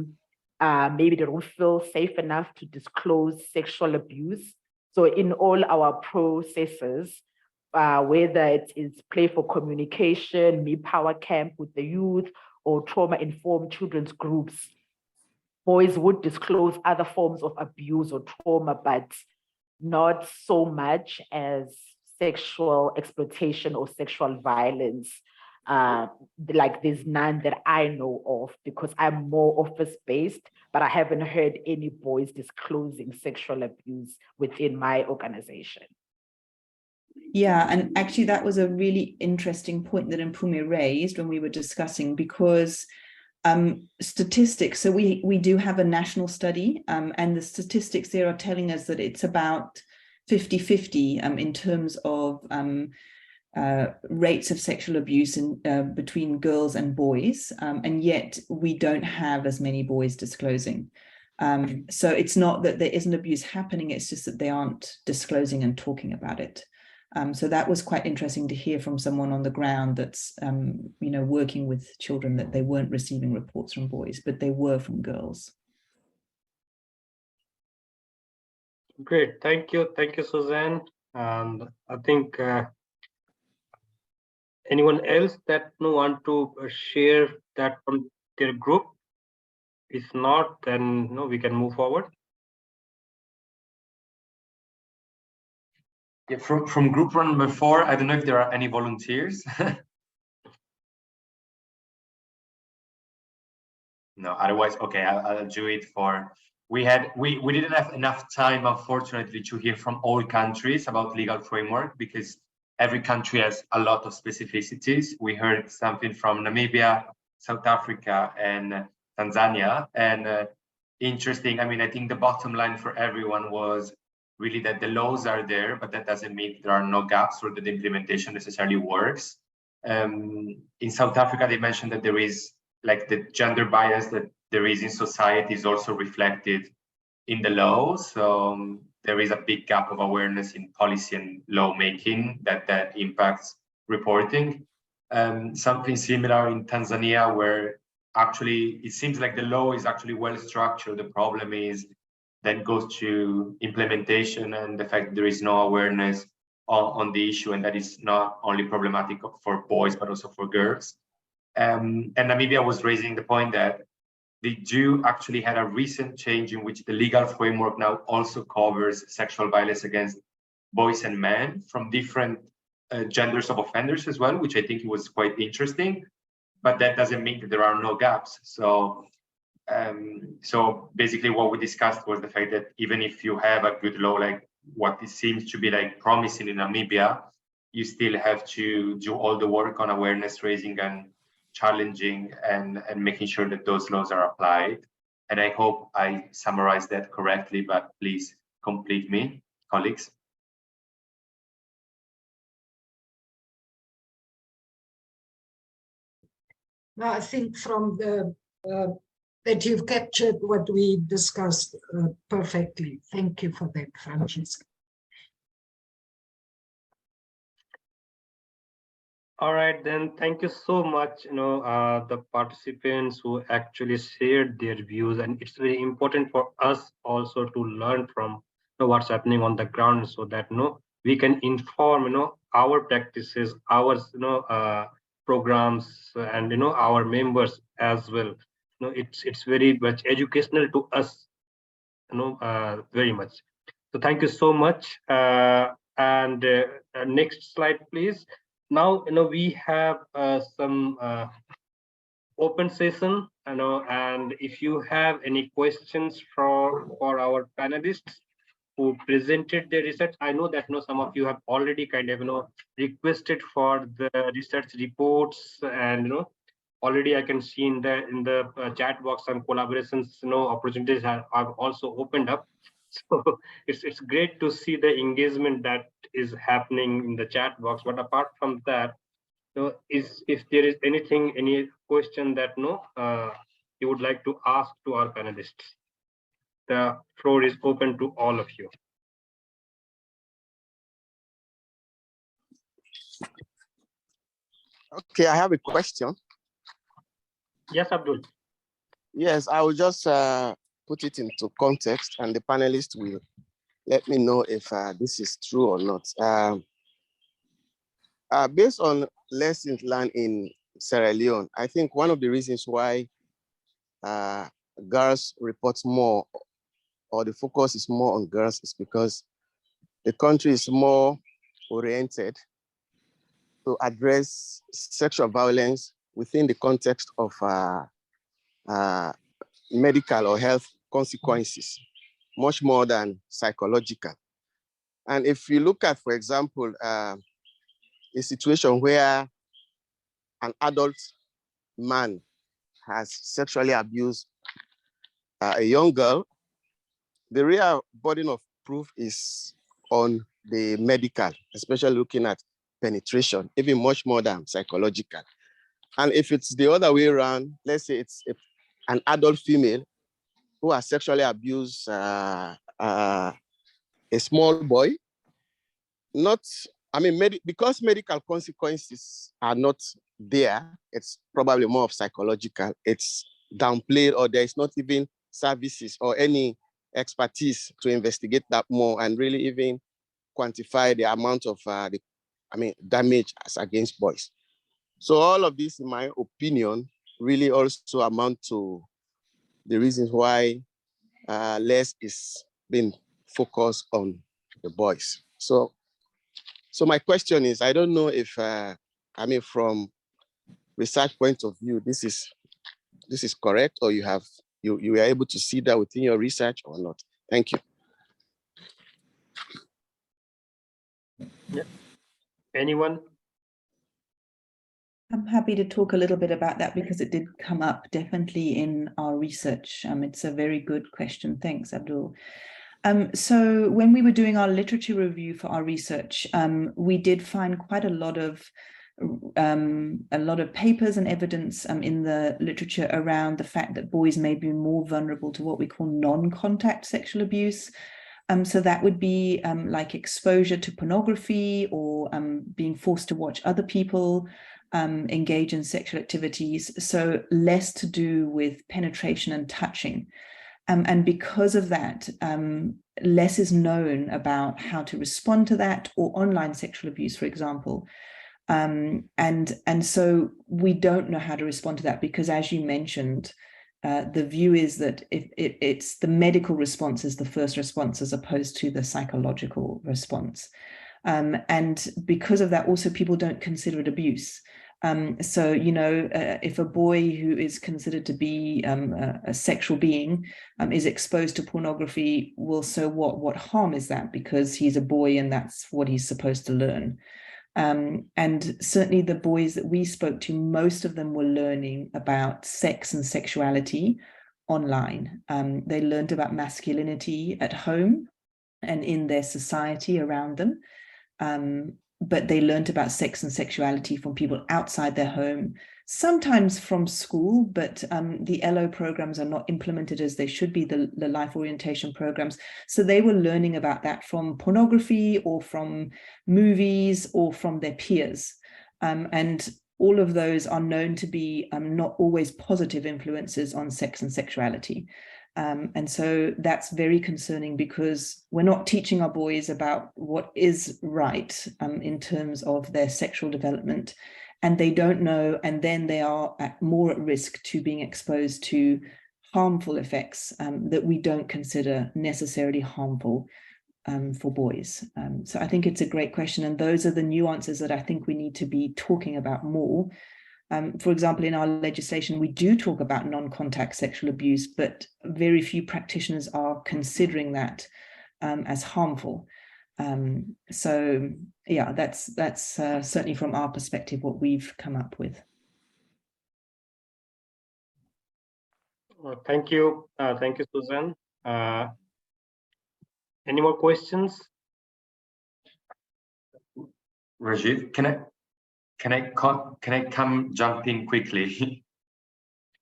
maybe they don't feel safe enough to disclose sexual abuse. So in all our processes, whether it is Playful Communication, Me Power Camp with the youth, or trauma-informed children's groups, boys would disclose other forms of abuse or trauma, but not so much as sexual exploitation or sexual violence. Like there's none that I know of, because I'm more office-based, but I haven't heard any boys disclosing sexual abuse within my organization.
Yeah, and actually that was a really interesting point that Mpumi raised when we were discussing, because statistics, so we do have a national study, and the statistics there are telling us that it's about 50-50 in terms of rates of sexual abuse between girls and boys, and yet we don't have as many boys disclosing. So it's not that there isn't abuse happening, it's just that they aren't disclosing and talking about it. So that was quite interesting to hear from someone on the ground that's, you know, working with children, that they weren't receiving reports from boys, but they were from girls.
Great, thank you, Suzanne. And I think anyone else that want to share that from their group? If not, then we can move forward.
Yeah, from group number 4, I don't know if there are any volunteers. No, otherwise, okay, I'll do it for. We didn't have enough time, unfortunately, to hear from all countries about legal framework, because every country has a lot of specificities. We heard something from Namibia, South Africa, and Tanzania. And interesting, I mean, I think the bottom line for everyone was really that the laws are there, but that doesn't mean there are no gaps or that the implementation necessarily works. In South Africa, they mentioned that there is, like, the gender bias that there is in society is also reflected in the law. So there is a big gap of awareness in policy and lawmaking that impacts reporting. Something similar in Tanzania, where actually it seems like the law is actually well structured. The problem is then goes to implementation and the fact that there is no awareness on the issue, and that is not only problematic for boys but also for girls. And Namibia was raising the point that they do actually had a recent change in which the legal framework now also covers sexual violence against boys and men from different genders of offenders as well, which I think was quite interesting. But that doesn't mean that there are no gaps. So So basically what we discussed was the fact that even if you have a good law, like what it seems to be like promising in Namibia, you still have to do all the work on awareness raising and challenging and making sure that those laws are applied. And I hope I summarized that correctly, but please complete me, colleagues.
No, I think from the that you've captured what we discussed perfectly. Thank you for that, Francesca.
All right, then thank you so much, the participants who actually shared their views, and it's very important for us also to learn from what's happening on the ground, so that we can inform our practices, our programs, and our members as well. It's very much educational to us, very much. So thank you so much. And next slide, please. Now, we have some open session, and if you have any questions for our panelists who presented their research, I know that some of you have already kind of requested for the research reports, and already I can see in the chat box some collaborations opportunities have also opened up. So it's great to see the engagement that is happening in the chat box. But apart from that, if there is any question that you would like to ask to our panelists, the floor is open to all of you.
Okay, I have a question.
Yes, Abdul.
Yes, I will just put it into context, and the panelists will let me know if this is true or not. Based on lessons learned in Sierra Leone, I think one of the reasons why girls report more, or the focus is more on girls, is because the country is more oriented to address sexual violence within the context of medical or health consequences, much more than psychological. And if you look at, for example, a situation where an adult man has sexually abused a young girl, the real burden of proof is on the medical, especially looking at penetration, even much more than psychological. And if it's the other way around, let's say it's an adult female who has sexually abused a small boy, because medical consequences are not there, it's probably more of psychological. It's downplayed, or there is not even services or any expertise to investigate that more and really even quantify the amount of damage as against boys. So all of this, in my opinion, really also amount to the reasons why less is being focused on the boys. So my question is, I don't know if from research point of view, this is correct, or you were able to see that within your research or not. Thank you.
Yeah. Anyone?
I'm happy to talk a little bit about that because it did come up definitely in our research. It's a very good question. Thanks, Abdul. So when we were doing our literature review for our research, we did find quite a lot of papers and evidence in the literature around the fact that boys may be more vulnerable to what we call non-contact sexual abuse. So that would be like exposure to pornography, or being forced to watch other people engage in sexual activities. So less to do with penetration and touching. And because of that, less is known about how to respond to that, or online sexual abuse, for example. And so we don't know how to respond to that because, as you mentioned, the view is that it's the medical response is the first response as opposed to the psychological response. And because of that, also people don't consider it abuse. So, you know, if a boy who is considered to be a sexual being is exposed to pornography, well, so what? What harm is that? Because he's a boy and that's what he's supposed to learn. And certainly the boys that we spoke to, most of them were learning about sex and sexuality online. They learned about masculinity at home and in their society around them. But they learned about sex and sexuality from people outside their home, sometimes from school, but the LO programs are not implemented as they should be, the life orientation programs. So they were learning about that from pornography or from movies or from their peers. And all of those are known to be not always positive influences on sex and sexuality. And so that's very concerning because we're not teaching our boys about what is right in terms of their sexual development, and they don't know, and then they are more at risk to being exposed to harmful effects that we don't consider necessarily harmful for boys. So I think it's a great question, and those are the nuances that I think we need to be talking about more. For example, in our legislation, we do talk about non-contact sexual abuse, but very few practitioners are considering that as harmful. So yeah, that's certainly from our perspective what we've come up with.
Thank you, Suzanne. Any more questions?
Rajiv, can I come jump in quickly?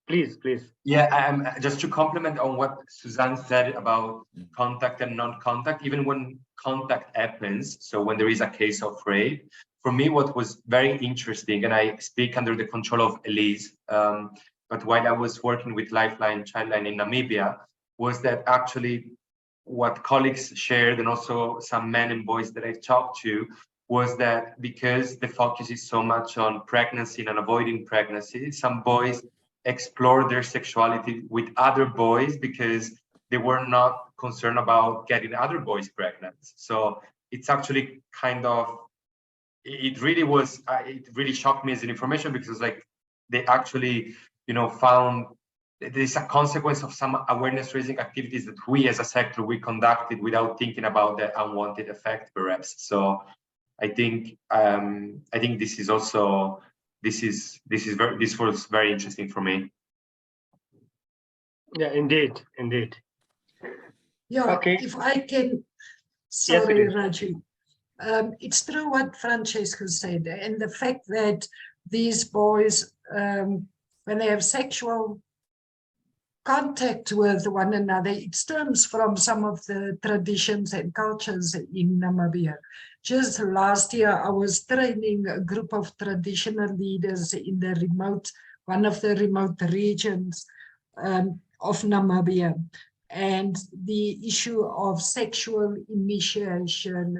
Please.
Yeah, just to complement on what Suzanne said about contact and non-contact, even when contact happens, so when there is a case of rape, for me, what was very interesting, and I speak under the control of Elise, but while I was working with Lifeline Childline in Namibia, was that actually what colleagues shared, and also some men and boys that I talked to, was that because the focus is so much on pregnancy and avoiding pregnancy, some boys explore their sexuality with other boys because they were not concerned about getting other boys pregnant. So it's actually kind of, it really shocked me as an information, because like they actually, you know, found there's a consequence of some awareness raising activities that we as a sector, we conducted without thinking about the unwanted effect perhaps. So I think this is also, this was very interesting for me.
Yeah, indeed.
Yeah,
Okay.
if I can, sorry,
Yes,
Raju. It's true what Francesco said, and the fact that these boys, when they have sexual contact with one another, it stems from some of the traditions and cultures in Namibia. Just last year, I was training a group of traditional leaders in the one of the remote regions of Namibia. And the issue of sexual initiation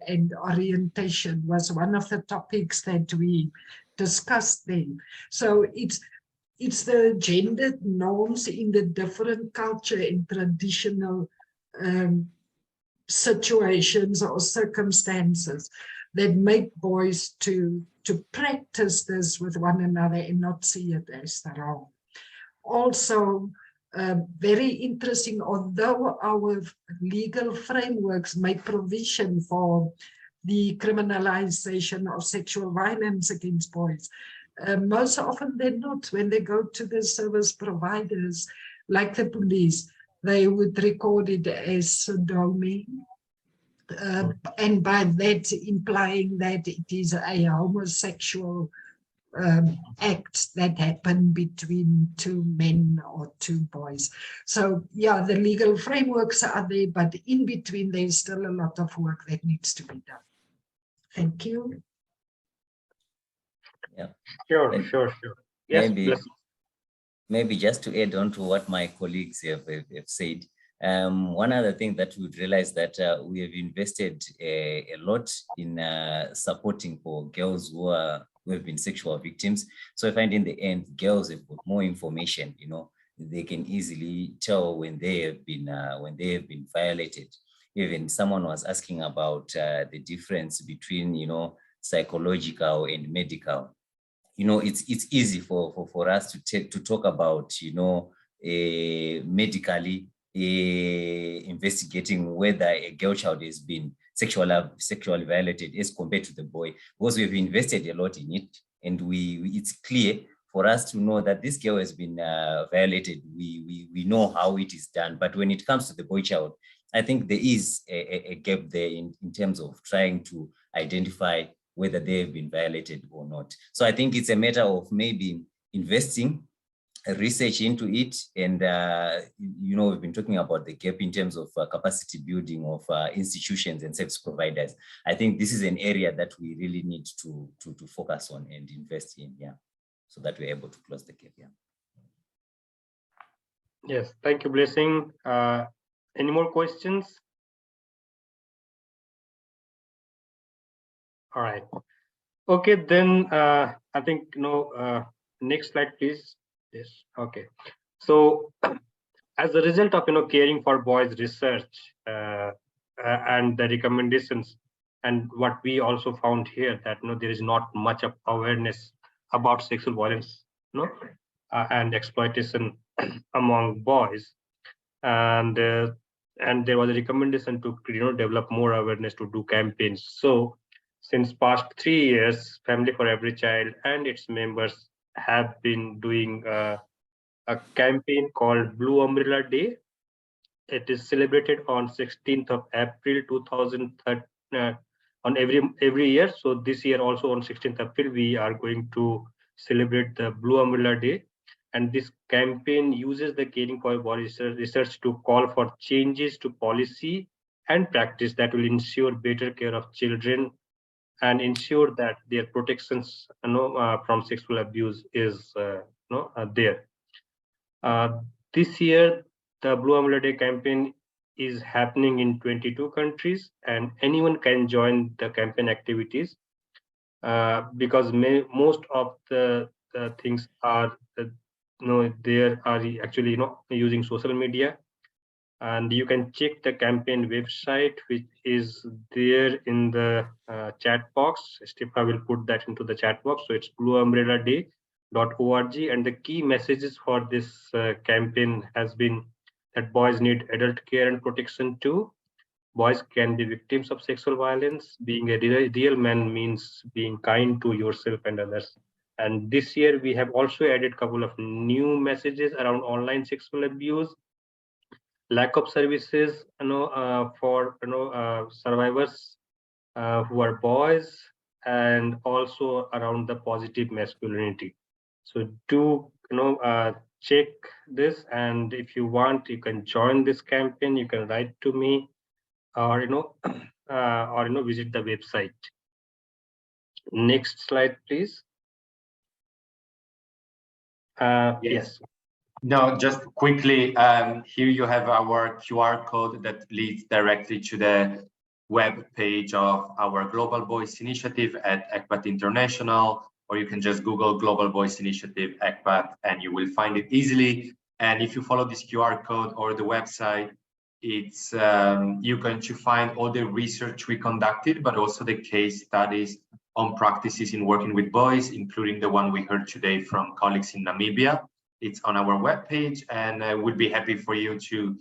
and orientation was one of the topics that we discussed then. So it's the gendered norms in the different culture and traditional situations or circumstances that make boys to practice this with one another and not see it as wrong. Also, very interesting, although our legal frameworks make provision for the criminalization of sexual violence against boys, most often they're not. When they go to the service providers, like the police, they would record it as sodomy, and by that implying that it is a homosexual act that happened between two men or two boys. So yeah, the legal frameworks are there, but in between there's still a lot of work that needs to be done. Thank you.
Yeah.
Sure. Yes,
maybe just to add on to what my colleagues have said, one other thing that we've realized that we have invested a lot in supporting for girls who have been sexual victims. So I find in the end, girls have got more information. You know, they can easily tell when they have been violated. Even someone was asking about the difference between, you know, psychological and medical. it's easy for us to talk about, medically investigating whether a girl child has been sexually violated as compared to the boy, because we've invested a lot in it, and it's clear for us to know that this girl has been violated. We know how it is done, but when it comes to the boy child, I think there is a gap there in terms of trying to identify whether they have been violated or not. So I think it's a matter of maybe investing research into it, and we've been talking about the gap in terms of capacity building of institutions and service providers. I think this is an area that we really need to focus on and invest in, so that we're able to close the gap.
Yes, thank you, Blessing. Any more questions? All right. Okay, then I think next slide, please. Yes. Okay. So as a result of caring for boys research and the recommendations, and what we also found here, that there is not much of awareness about sexual violence and exploitation among boys, and there was a recommendation to develop more awareness, to do campaigns. So since past 3 years, Family for Every Child and its members have been doing a campaign called Blue Umbrella Day. It is celebrated on 16th of April 2013 on every year. So this year also on 16th April we are going to celebrate the Blue Umbrella Day, and this campaign uses the caring for boys research to call for changes to policy and practice that will ensure better care of children and ensure that their protections from sexual abuse is there. This year, the Blue Umbrella Day campaign is happening in 22 countries, and anyone can join the campaign activities because most of the things are there are actually using social media. And you can check the campaign website, which is there in the chat box. Stefa will put that into the chat box. So it's blueumbrella.day.org, and the key messages for this campaign has been that boys need adult care and protection too. Boys can be victims of sexual violence. Being a real man means being kind to yourself and others. And this year we have also added a couple of new messages around online sexual abuse, lack of services for survivors who are boys, and also around the positive masculinity. So do check this, and if you want, you can join this campaign. You can write to me, or visit the website. Next slide, please. Yes.
No, just quickly, here you have our QR code that leads directly to the web page of our Global Voice Initiative at ECPAT International, or you can just Google Global Voice Initiative ECPAT and you will find it easily. And if you follow this QR code or the website, it's you're going to find all the research we conducted, but also the case studies on practices in working with boys, including the one we heard today from colleagues in Namibia. It's on our webpage, and we'll be happy for you to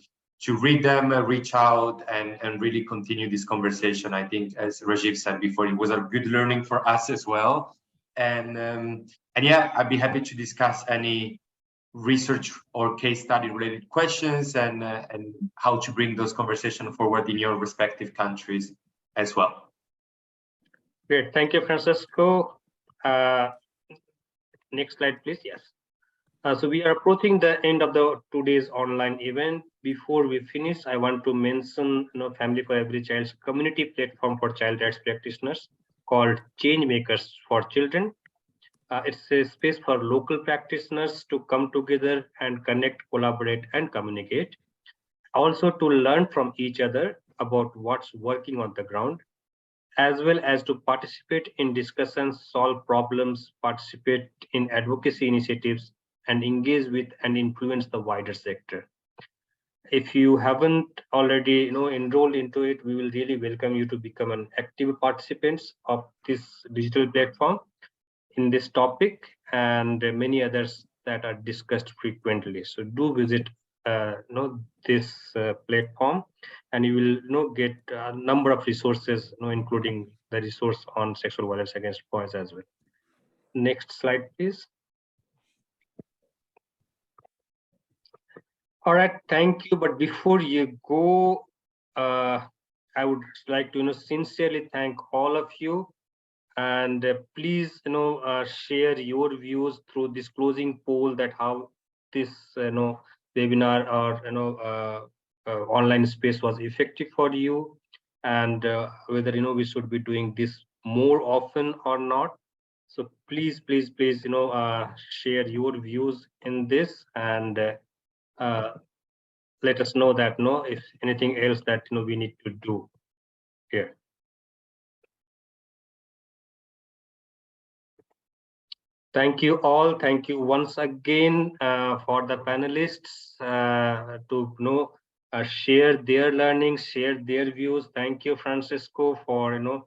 read them, reach out, and really continue this conversation. I think, as Rajiv said before, it was a good learning for us as well. And yeah, I'd be happy to discuss any research or case study related questions and how to bring those conversations forward in your respective countries as well.
Great, thank you, Francisco. Next slide, please. Yes. So we are approaching the end of the today's online event. Before we finish, I want to mention Family for Every Child's community platform for child rights practitioners called Change Makers for Children. It's a space for local practitioners to come together and connect, collaborate, and communicate. Also to learn from each other about what's working on the ground, as well as to participate in discussions, solve problems, participate in advocacy initiatives, and engage with and influence the wider sector. If you haven't already enrolled into it, we will really welcome you to become an active participants of this digital platform. in this topic and many others that are discussed frequently. So do visit this platform, and you will get a number of resources, including the resource on sexual violence against boys as well. Next slide, please. All right, thank you. But before you go, I would like to sincerely thank all of you, and please share your views through this closing poll, that how this webinar or online space was effective for you, and whether we should be doing this more often or not. So please share your views in this, and let us know that if anything else that we need to do here. Thank you all. Thank you once again for the panelists to share their learnings, share their views. Thank you, Francisco, for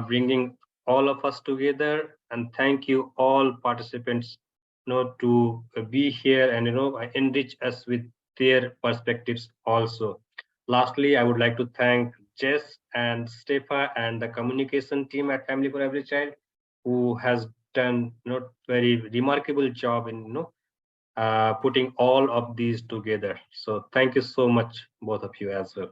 bringing all of us together, and thank you all participants to be here and enrich us with their perspectives also. Lastly, I would like to thank Jess and Stefa and the communication team at Family for Every Child, who has done very remarkable job in putting all of these together. So thank you so much, both of you as well.